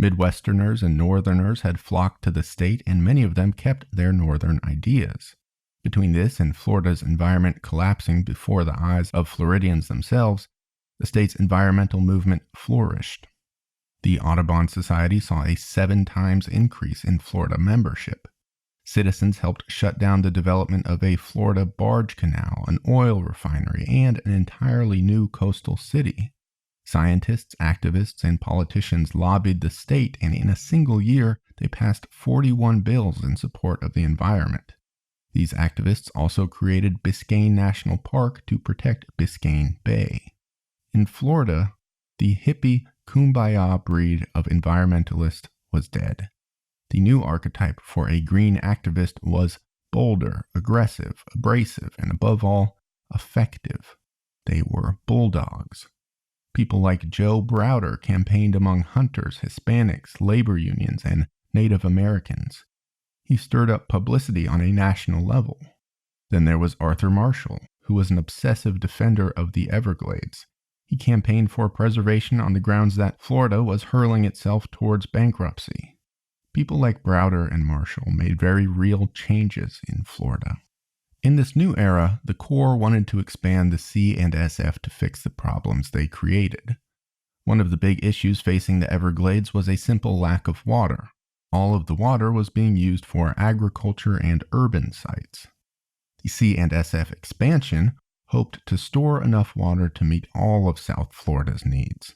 Midwesterners and Northerners had flocked to the state, and many of them kept their Northern ideas. Between this and Florida's environment collapsing before the eyes of Floridians themselves, the state's environmental movement flourished. The Audubon Society saw a 7 times increase in Florida membership. Citizens helped shut down the development of a Florida barge canal, an oil refinery, and an entirely new coastal city. Scientists, activists, and politicians lobbied the state, and in a single year, they passed 41 bills in support of the environment. These activists also created Biscayne National Park to protect Biscayne Bay. In Florida, the hippie kumbaya breed of environmentalist was dead. The new archetype for a green activist was bolder, aggressive, abrasive, and above all, effective. They were bulldogs. People like Joe Browder campaigned among hunters, Hispanics, labor unions, and Native Americans. He stirred up publicity on a national level. Then there was Arthur Marshall, who was an obsessive defender of the Everglades. He campaigned for preservation on the grounds that Florida was hurling itself towards bankruptcy. People like Browder and Marshall made very real changes in Florida. In this new era, the Corps wanted to expand the C&SF to fix the problems they created. One of the big issues facing the Everglades was a simple lack of water. All of the water was being used for agriculture and urban sites. The C&SF expansion hoped to store enough water to meet all of South Florida's needs.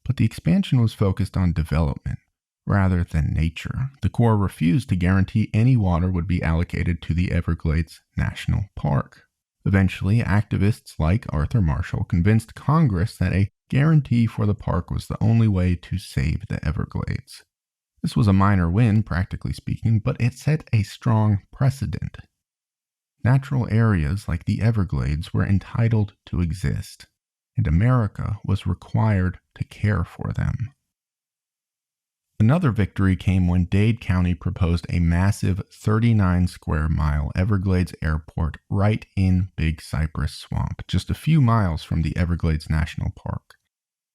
But the expansion was focused on development rather than nature. The Corps refused to guarantee any water would be allocated to the Everglades National Park. Eventually, activists like Arthur Marshall convinced Congress that a guarantee for the park was the only way to save the Everglades. This was a minor win, practically speaking, but it set a strong precedent. Natural areas like the Everglades were entitled to exist, and America was required to care for them. Another victory came when Dade County proposed a massive 39-square-mile Everglades airport right in Big Cypress Swamp, just a few miles from the Everglades National Park.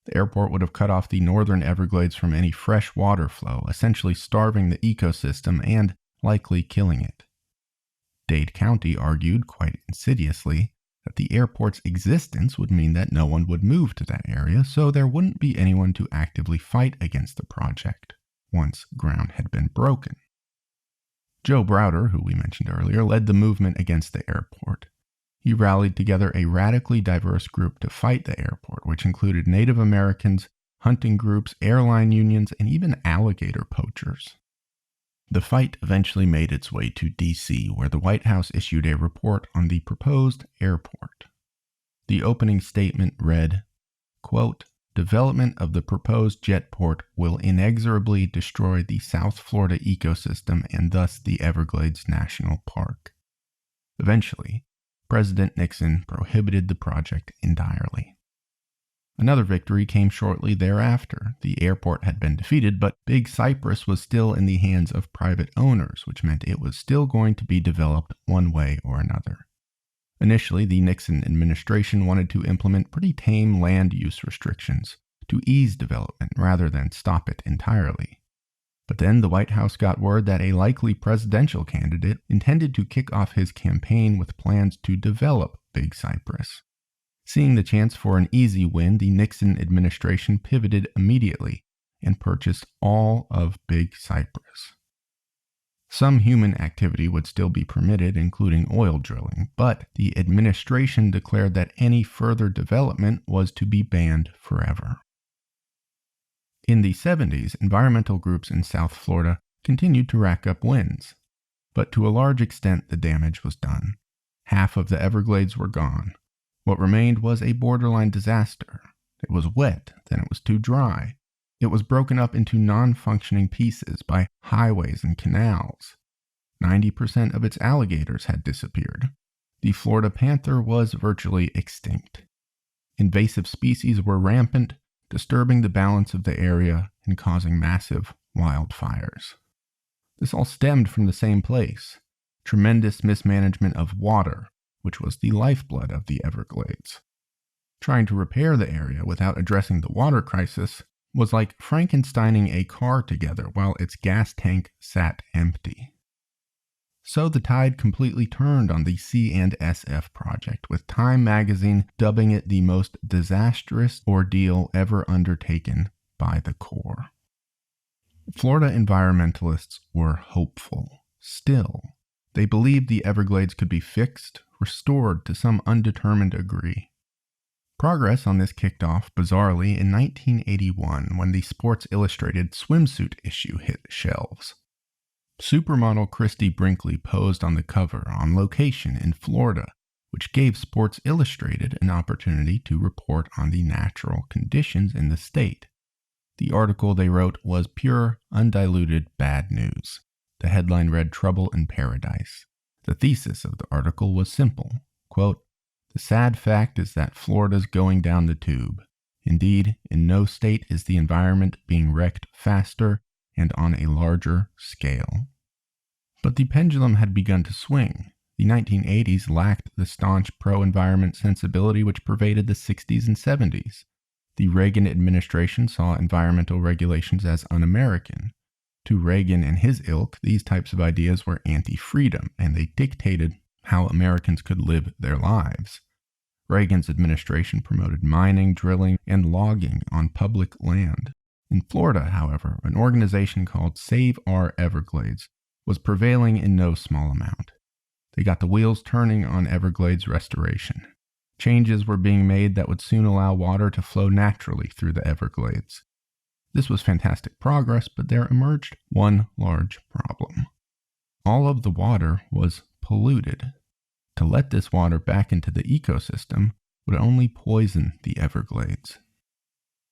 The airport would have cut off the northern Everglades from any fresh water flow, essentially starving the ecosystem and likely killing it. Dade County argued, quite insidiously, that the airport's existence would mean that no one would move to that area, so there wouldn't be anyone to actively fight against the project once ground had been broken. Joe Browder, who we mentioned earlier, led the movement against the airport. He rallied together a radically diverse group to fight the airport, which included Native Americans, hunting groups, airline unions, and even alligator poachers. The fight eventually made its way to D.C., where the White House issued a report on the proposed airport. The opening statement read, quote, "Development of the proposed jetport will inexorably destroy the South Florida ecosystem and thus the Everglades National Park." Eventually, President Nixon prohibited the project entirely. Another victory came shortly thereafter. The airport had been defeated, but Big Cypress was still in the hands of private owners, which meant it was still going to be developed one way or another. Initially, the Nixon administration wanted to implement pretty tame land use restrictions to ease development rather than stop it entirely. But then the White House got word that a likely presidential candidate intended to kick off his campaign with plans to develop Big Cypress. Seeing the chance for an easy win, the Nixon administration pivoted immediately and purchased all of Big Cypress. Some human activity would still be permitted, including oil drilling, but the administration declared that any further development was to be banned forever. In the 70s, environmental groups in South Florida continued to rack up wins, but to a large extent the damage was done. Half of the Everglades were gone. What remained was a borderline disaster. It was wet, then it was too dry. It was broken up into non-functioning pieces by highways and canals. 90% of its alligators had disappeared. The Florida panther was virtually extinct. Invasive species were rampant, disturbing the balance of the area and causing massive wildfires. This all stemmed from the same place: tremendous mismanagement of water, which was the lifeblood of the Everglades. Trying to repair the area without addressing the water crisis was like Frankensteining a car together while its gas tank sat empty. So the tide completely turned on the C&SF project, with Time magazine dubbing it the most disastrous ordeal ever undertaken by the Corps. Florida environmentalists were hopeful. Still, they believed the Everglades could be fixed, restored to some undetermined degree. Progress on this kicked off, bizarrely, in 1981 when the Sports Illustrated swimsuit issue hit shelves. Supermodel Christy Brinkley posed on the cover on location in Florida, which gave Sports Illustrated an opportunity to report on the natural conditions in the state. The article they wrote was pure, undiluted bad news. The headline read "Trouble in Paradise." The thesis of the article was simple. Quote, "The sad fact is that Florida's going down the tube. Indeed, in no state is the environment being wrecked faster and on a larger scale." But the pendulum had begun to swing. The 1980s lacked the staunch pro-environment sensibility which pervaded the 60s and 70s. The Reagan administration saw environmental regulations as un-American. To Reagan and his ilk, these types of ideas were anti-freedom, and they dictated how Americans could live their lives. Reagan's administration promoted mining, drilling, and logging on public land. In Florida, however, an organization called Save Our Everglades was prevailing in no small amount. They got the wheels turning on Everglades restoration. Changes were being made that would soon allow water to flow naturally through the Everglades. This was fantastic progress, but there emerged one large problem. All of the water was polluted. To let this water back into the ecosystem would only poison the Everglades.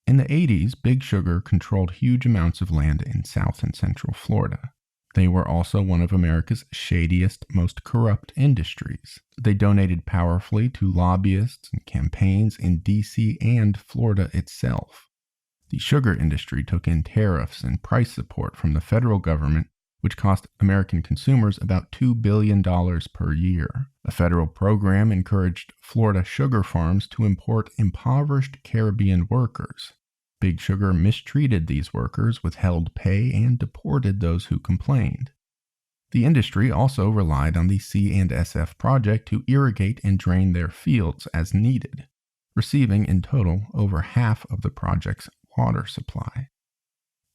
In the 80s, Big Sugar controlled huge amounts of land in South and Central Florida. They were also one of America's shadiest, most corrupt industries. They donated powerfully to lobbyists and campaigns in D.C. and Florida itself. The sugar industry took in tariffs and price support from the federal government, which cost American consumers about $2 billion per year. A federal program encouraged Florida sugar farms to import impoverished Caribbean workers. Big Sugar mistreated these workers, withheld pay, and deported those who complained. The industry also relied on the C&SF project to irrigate and drain their fields as needed, receiving in total over half of the project's water supply.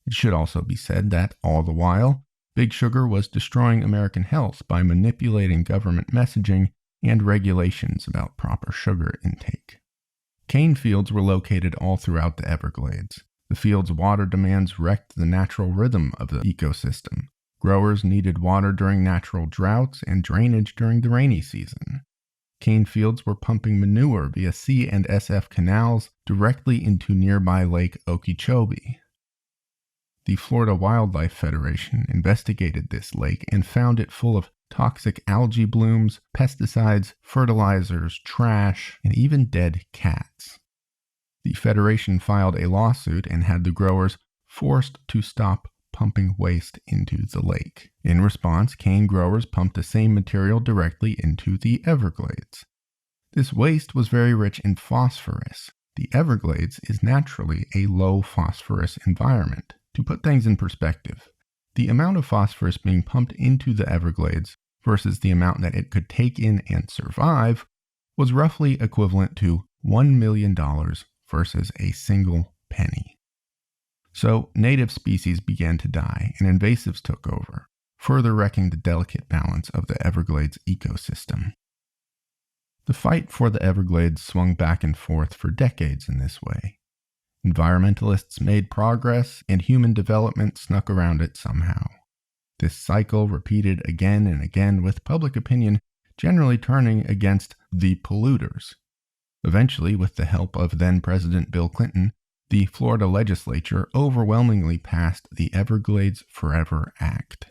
It should also be said that, all the while, Big Sugar was destroying American health by manipulating government messaging and regulations about proper sugar intake. Cane fields were located all throughout the Everglades. The field's water demands wrecked the natural rhythm of the ecosystem. Growers needed water during natural droughts and drainage during the rainy season. Cane fields were pumping manure via C&SF canals directly into nearby Lake Okeechobee. The Florida Wildlife Federation investigated this lake and found it full of toxic algae blooms, pesticides, fertilizers, trash, and even dead cats. The Federation filed a lawsuit and had the growers forced to stop pumping waste into the lake. In response, cane growers pumped the same material directly into the Everglades. This waste was very rich in phosphorus. The Everglades is naturally a low phosphorus environment. To put things in perspective, the amount of phosphorus being pumped into the Everglades versus the amount that it could take in and survive was roughly equivalent to $1 million versus a single penny. So native species began to die and invasives took over, further wrecking the delicate balance of the Everglades ecosystem. The fight for the Everglades swung back and forth for decades in this way. Environmentalists made progress, and human development snuck around it somehow. This cycle repeated again and again, with public opinion generally turning against the polluters. Eventually, with the help of then-President Bill Clinton, the Florida legislature overwhelmingly passed the Everglades Forever Act.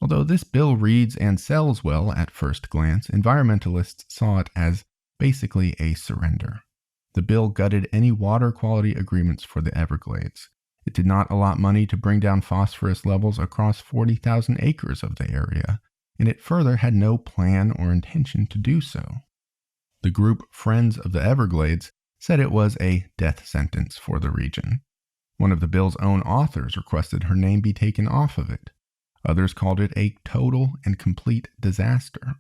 Although this bill reads and sells well at first glance, environmentalists saw it as basically a surrender. The bill gutted any water quality agreements for the Everglades. It did not allot money to bring down phosphorus levels across 40,000 acres of the area, and it further had no plan or intention to do so. The group Friends of the Everglades said it was a death sentence for the region. One of the bill's own authors requested her name be taken off of it. Others called it a total and complete disaster.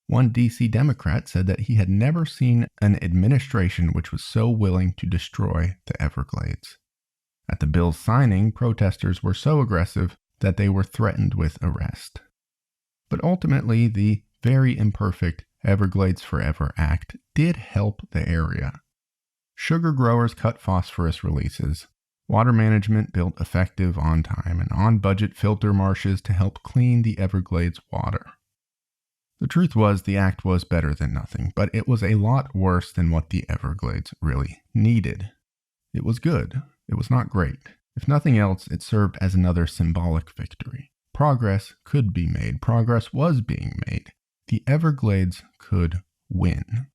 One D.C. Democrat said that he had never seen an administration which was so willing to destroy the Everglades. At the bill's signing, protesters were so aggressive that they were threatened with arrest. But ultimately, the very imperfect Everglades Forever Act did help the area. Sugar growers cut phosphorus releases. Water management built effective, on-time, and on-budget filter marshes to help clean the Everglades water. The truth was, the act was better than nothing, but it was a lot worse than what the Everglades really needed. It was good. It was not great. If nothing else, it served as another symbolic victory. Progress could be made. Progress was being made. The Everglades could win.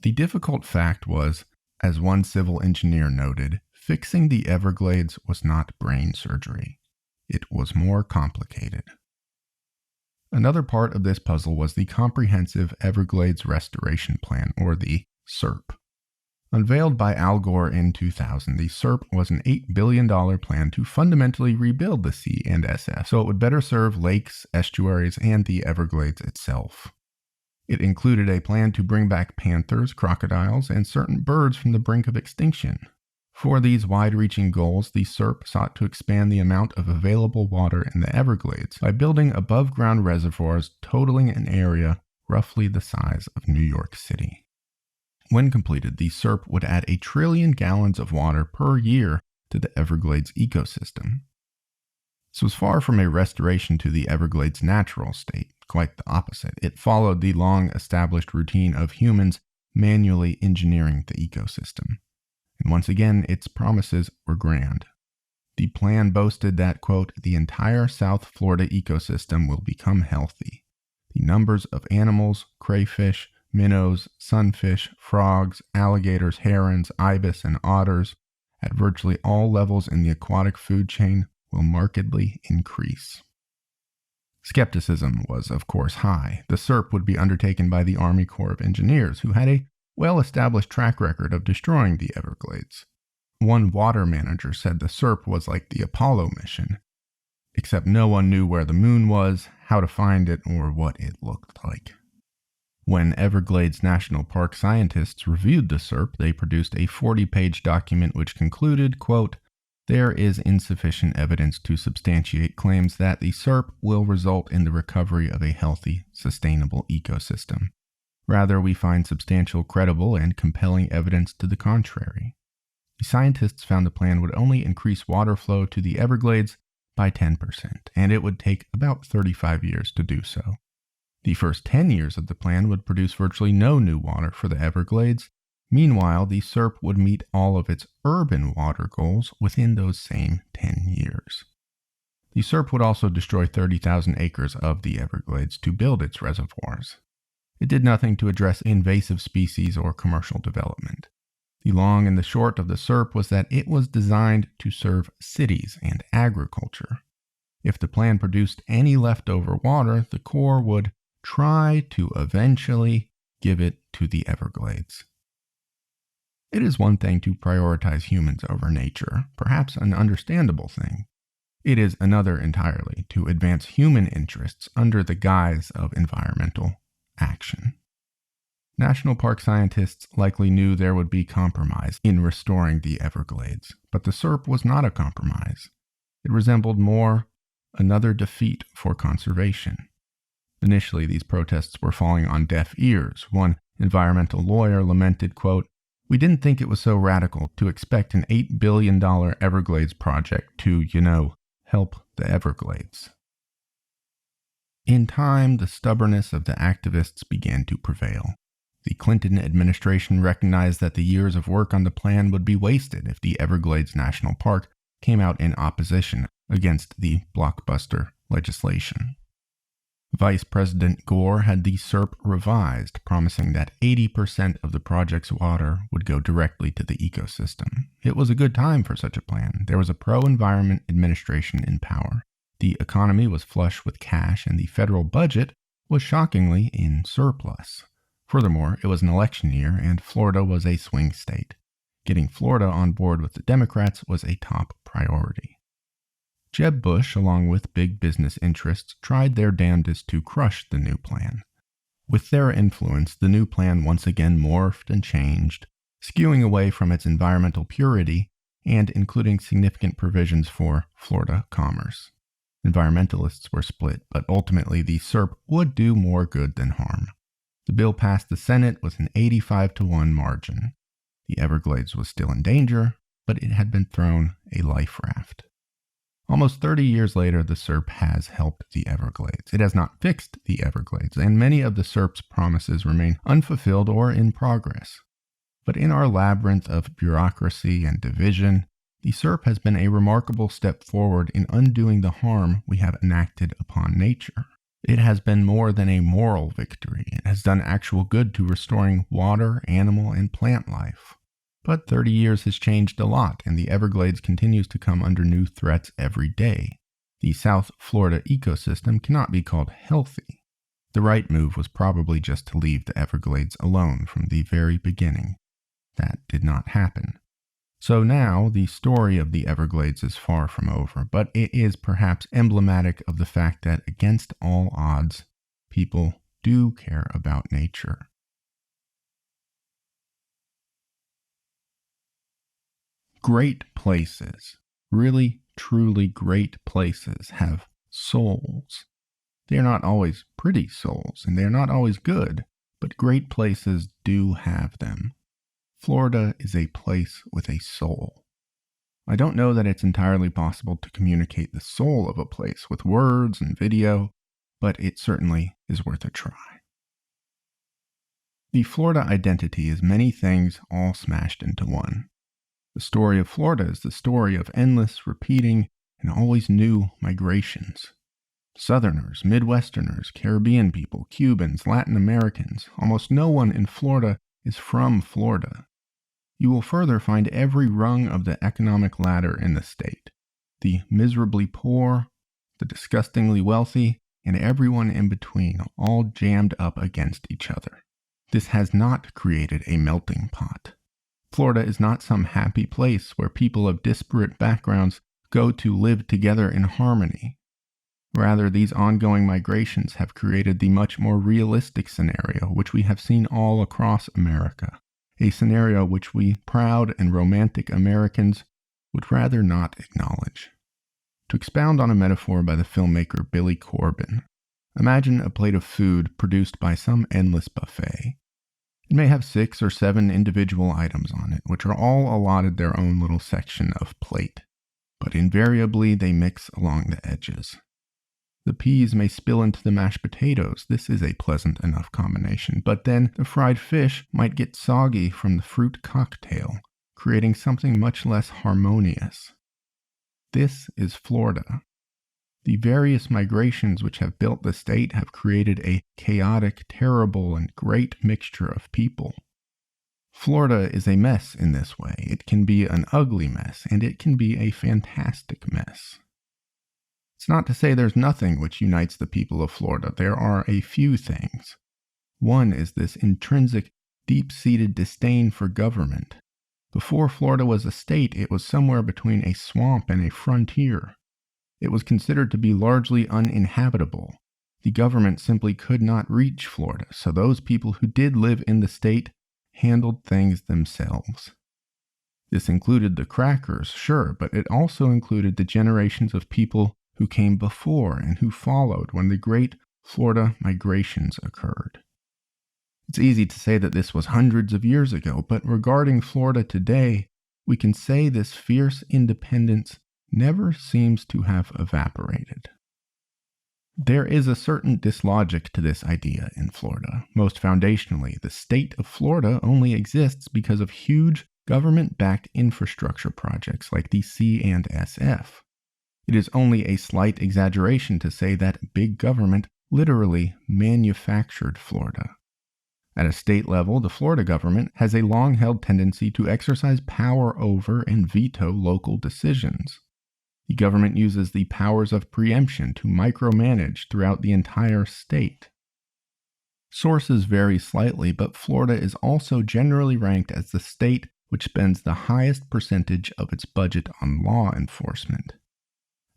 The difficult fact was, as one civil engineer noted, fixing the Everglades was not brain surgery. It was more complicated. Another part of this puzzle was the Comprehensive Everglades Restoration Plan, or the SERP. Unveiled by Al Gore in 2000, the SERP was an $8 billion plan to fundamentally rebuild the C&SF so it would better serve lakes, estuaries, and the Everglades itself. It included a plan to bring back panthers, crocodiles, and certain birds from the brink of extinction. For these wide-reaching goals, the SERP sought to expand the amount of available water in the Everglades by building above-ground reservoirs totaling an area roughly the size of New York City. When completed, the SERP would add 1 trillion gallons of water per year to the Everglades ecosystem. This was far from a restoration to the Everglades' natural state, quite the opposite. It followed the long-established routine of humans manually engineering the ecosystem. And once again, its promises were grand. The plan boasted that, quote, the entire South Florida ecosystem will become healthy. The numbers of animals, crayfish, minnows, sunfish, frogs, alligators, herons, ibis, and otters at virtually all levels in the aquatic food chain will markedly increase. Skepticism was, of course, high. The SERP would be undertaken by the Army Corps of Engineers, who had a well-established track record of destroying the Everglades. One water manager said the SERP was like the Apollo mission, except no one knew where the moon was, how to find it, or what it looked like. When Everglades National Park scientists reviewed the SERP, they produced a 40-page document which concluded, quote, there is insufficient evidence to substantiate claims that the SERP will result in the recovery of a healthy, sustainable ecosystem. Rather, we find substantial, credible, and compelling evidence to the contrary. The scientists found the plan would only increase water flow to the Everglades by 10%, and it would take about 35 years to do so. The first 10 years of the plan would produce virtually no new water for the Everglades. Meanwhile, the SERP would meet all of its urban water goals within those same 10 years. The SERP would also destroy 30,000 acres of the Everglades to build its reservoirs. It did nothing to address invasive species or commercial development. The long and the short of the SERP was that it was designed to serve cities and agriculture. If the plan produced any leftover water, the Corps would try to eventually give it to the Everglades. It is one thing to prioritize humans over nature, perhaps an understandable thing. It is another entirely to advance human interests under the guise of environmental action. National park scientists likely knew there would be compromise in restoring the Everglades, but the SERP was not a compromise. It resembled more another defeat for conservation. Initially, these protests were falling on deaf ears. One environmental lawyer lamented, quote, we didn't think it was so radical to expect an $8 billion Everglades project to, help the Everglades. In time, the stubbornness of the activists began to prevail. The Clinton administration recognized that the years of work on the plan would be wasted if the Everglades National Park came out in opposition against the blockbuster legislation. Vice President Gore had the SERP revised, promising that 80% of the project's water would go directly to the ecosystem. It was a good time for such a plan. There was a pro-environment administration in power. The economy was flush with cash, and the federal budget was shockingly in surplus. Furthermore, it was an election year, and Florida was a swing state. Getting Florida on board with the Democrats was a top priority. Jeb Bush, along with big business interests, tried their damnedest to crush the new plan. With their influence, the new plan once again morphed and changed, skewing away from its environmental purity and including significant provisions for Florida commerce. Environmentalists were split, but ultimately the SERP would do more good than harm. The bill passed the Senate with an 85-1 margin. The Everglades was still in danger, but it had been thrown a life raft. Almost 30 years later, the SERP has helped the Everglades. It has not fixed the Everglades, and many of the SERP's promises remain unfulfilled or in progress. But in our labyrinth of bureaucracy and division, the SERP has been a remarkable step forward in undoing the harm we have enacted upon nature. It has been more than a moral victory. It has done actual good to restoring water, animal, and plant life. But 30 years has changed a lot, and the Everglades continues to come under new threats every day. The South Florida ecosystem cannot be called healthy. The right move was probably just to leave the Everglades alone from the very beginning. That did not happen. So now, the story of the Everglades is far from over, but it is perhaps emblematic of the fact that against all odds, people do care about nature. Great places, really, truly great places, have souls. They are not always pretty souls, and they are not always good, but great places do have them. Florida is a place with a soul. I don't know that it's entirely possible to communicate the soul of a place with words and video, but it certainly is worth a try. The Florida identity is many things all smashed into one. The story of Florida is the story of endless, repeating, and always new migrations. Southerners, Midwesterners, Caribbean people, Cubans, Latin Americans, almost no one in Florida is from Florida. You will further find every rung of the economic ladder in the state. The miserably poor, the disgustingly wealthy, and everyone in between, all jammed up against each other. This has not created a melting pot. Florida is not some happy place where people of disparate backgrounds go to live together in harmony. Rather, these ongoing migrations have created the much more realistic scenario which we have seen all across America, a scenario which we proud and romantic Americans would rather not acknowledge. To expound on a metaphor by the filmmaker Billy Corbin, imagine a plate of food produced by some endless buffet. It may have 6 or 7 individual items on it, which are all allotted their own little section of plate, but invariably they mix along the edges. The peas may spill into the mashed potatoes. This is a pleasant enough combination, but then the fried fish might get soggy from the fruit cocktail, creating something much less harmonious. This is Florida. The various migrations which have built the state have created a chaotic, terrible, and great mixture of people. Florida is a mess in this way. It can be an ugly mess, and it can be a fantastic mess. It's not to say there's nothing which unites the people of Florida. There are a few things. One is this intrinsic, deep-seated disdain for government. Before Florida was a state, it was somewhere between a swamp and a frontier. It was considered to be largely uninhabitable. The government simply could not reach Florida, so those people who did live in the state handled things themselves. This included the crackers, sure, but it also included the generations of people who came before and who followed when the great Florida migrations occurred. It's easy to say that this was hundreds of years ago, but regarding Florida today, we can say this fierce independence never seems to have evaporated. There is a certain dislogic to this idea in Florida. Most foundationally, the state of Florida only exists because of huge government-backed infrastructure projects like the C&SF. It is only a slight exaggeration to say that big government literally manufactured Florida. At a state level, the Florida government has a long-held tendency to exercise power over and veto local decisions. The government uses the powers of preemption to micromanage throughout the entire state. Sources vary slightly, but Florida is also generally ranked as the state which spends the highest percentage of its budget on law enforcement.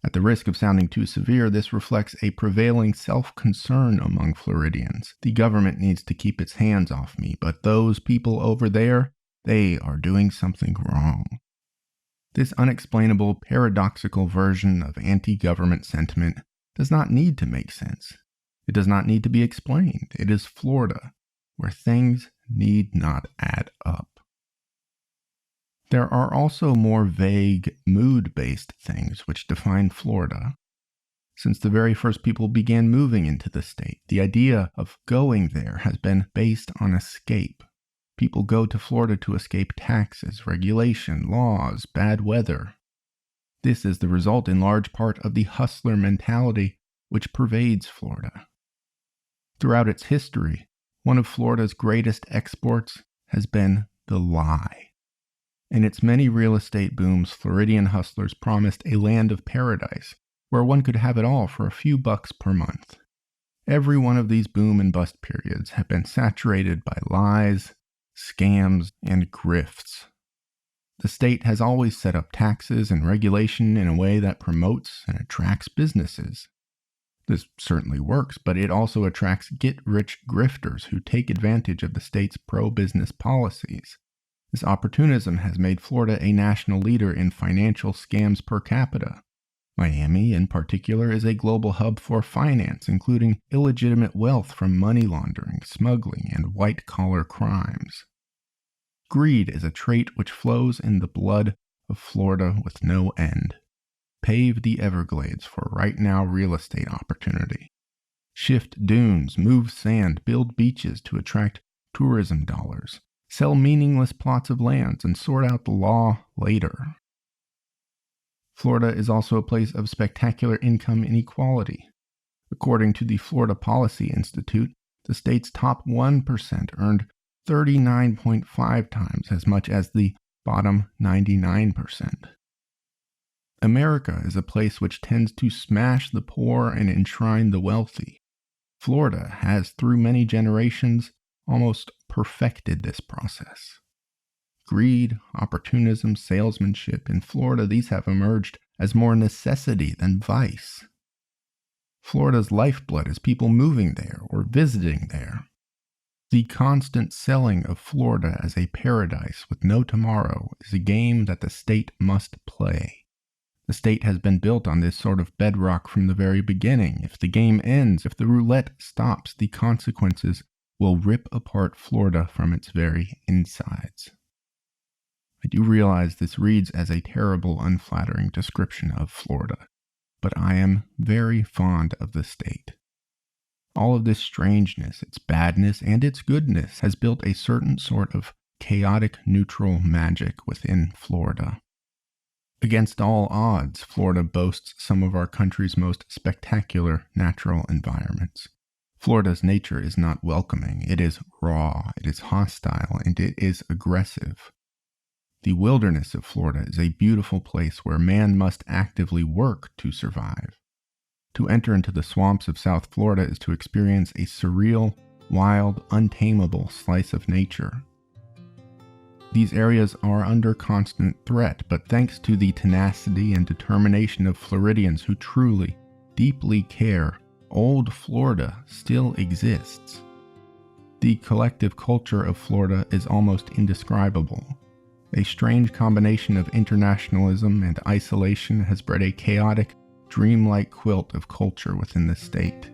At the risk of sounding too severe, this reflects a prevailing self-concern among Floridians. The government needs to keep its hands off me, but those people over there, they are doing something wrong. This unexplainable, paradoxical version of anti-government sentiment does not need to make sense. It does not need to be explained. It is Florida, where things need not add up. There are also more vague, mood-based things which define Florida. Since the very first people began moving into the state, the idea of going there has been based on escape. People go to Florida to escape taxes, regulation, laws, bad weather. This is the result in large part of the hustler mentality which pervades Florida. Throughout its history, one of Florida's greatest exports has been the lie. In its many real estate booms, Floridian hustlers promised a land of paradise, where one could have it all for a few bucks per month. Every one of these boom and bust periods have been saturated by lies, scams, and grifts. The state has always set up taxes and regulation in a way that promotes and attracts businesses. This certainly works, but it also attracts get-rich grifters who take advantage of the state's pro-business policies. This opportunism has made Florida a national leader in financial scams per capita. Miami, in particular, is a global hub for finance, including illegitimate wealth from money laundering, smuggling, and white-collar crimes. Greed is a trait which flows in the blood of Florida with no end. Pave the Everglades for right-now real estate opportunity. Shift dunes, move sand, build beaches to attract tourism dollars. Sell meaningless plots of lands and sort out the law later. Florida is also a place of spectacular income inequality. According to the Florida Policy Institute, the state's top 1% earned 39.5 times as much as the bottom 99%. America is a place which tends to smash the poor and enshrine the wealthy. Florida has, through many generations, almost perfected this process. Greed, opportunism, salesmanship. In Florida, these have emerged as more necessity than vice. Florida's lifeblood is people moving there or visiting there. The constant selling of Florida as a paradise with no tomorrow is a game that the state must play. The state has been built on this sort of bedrock from the very beginning. If the game ends, if the roulette stops, the consequences will rip apart Florida from its very insides. I do realize this reads as a terrible, unflattering description of Florida, but I am very fond of the state. All of this strangeness, its badness, and its goodness has built a certain sort of chaotic neutral magic within Florida. Against all odds, Florida boasts some of our country's most spectacular natural environments. Florida's nature is not welcoming, it is raw, it is hostile, and it is aggressive. The wilderness of Florida is a beautiful place where man must actively work to survive. To enter into the swamps of South Florida is to experience a surreal, wild, untamable slice of nature. These areas are under constant threat, but thanks to the tenacity and determination of Floridians who truly, deeply care, old Florida still exists. The collective culture of Florida is almost indescribable. A strange combination of internationalism and isolation has bred a chaotic, dreamlike quilt of culture within the state.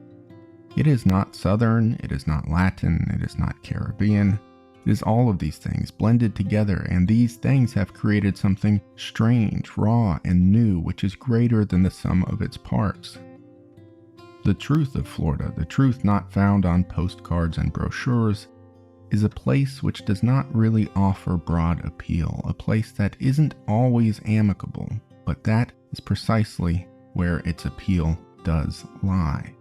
It is not Southern, it is not Latin, it is not Caribbean. It is all of these things blended together, and these things have created something strange, raw, and new, which is greater than the sum of its parts. The truth of Florida, the truth not found on postcards and brochures, is a place which does not really offer broad appeal, a place that isn't always amicable, but that is precisely where its appeal does lie.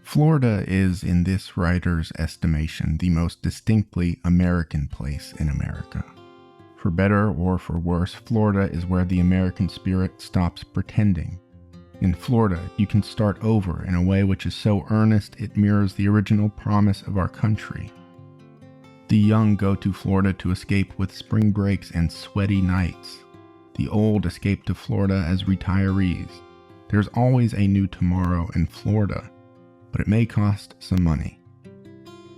Florida is, in this writer's estimation, the most distinctly American place in America. For better or for worse, Florida is where the American spirit stops pretending. In Florida, you can start over in a way which is so earnest it mirrors the original promise of our country. The young go to Florida to escape with spring breaks and sweaty nights. The old escape to Florida as retirees. There's always a new tomorrow in Florida, but it may cost some money.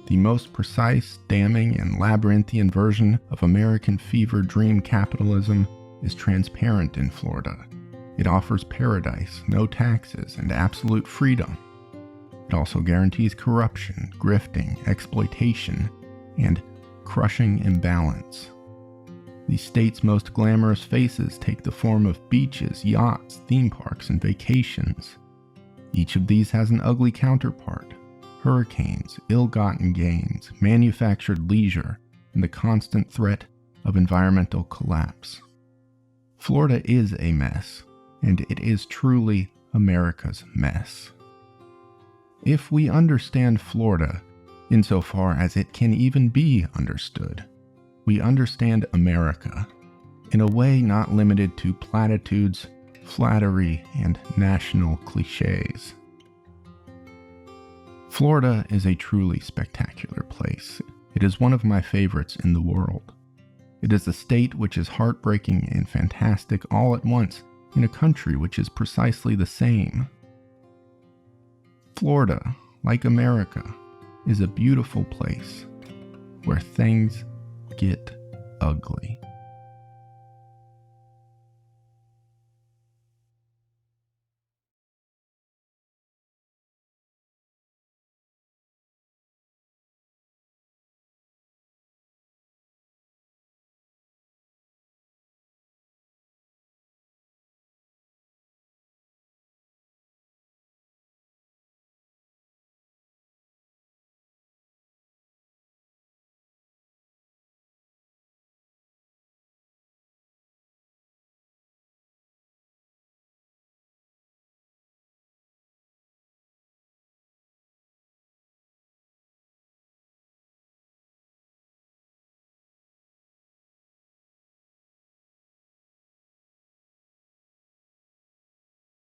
The most precise, damning, and labyrinthian version of American fever dream capitalism is transparent in Florida. It offers paradise, no taxes, and absolute freedom. It also guarantees corruption, grifting, exploitation, and crushing imbalance. The state's most glamorous faces take the form of beaches, yachts, theme parks, and vacations. Each of these has an ugly counterpart: hurricanes, ill-gotten gains, manufactured leisure, and the constant threat of environmental collapse. Florida is a mess, and it is truly America's mess. If we understand Florida, insofar as it can even be understood, we understand America, in a way not limited to platitudes, flattery, and national cliches. Florida is a truly spectacular place. It is one of my favorites in the world. It is a state which is heartbreaking and fantastic all at once, in a country which is precisely the same. Florida, like America, is a beautiful place where things get ugly.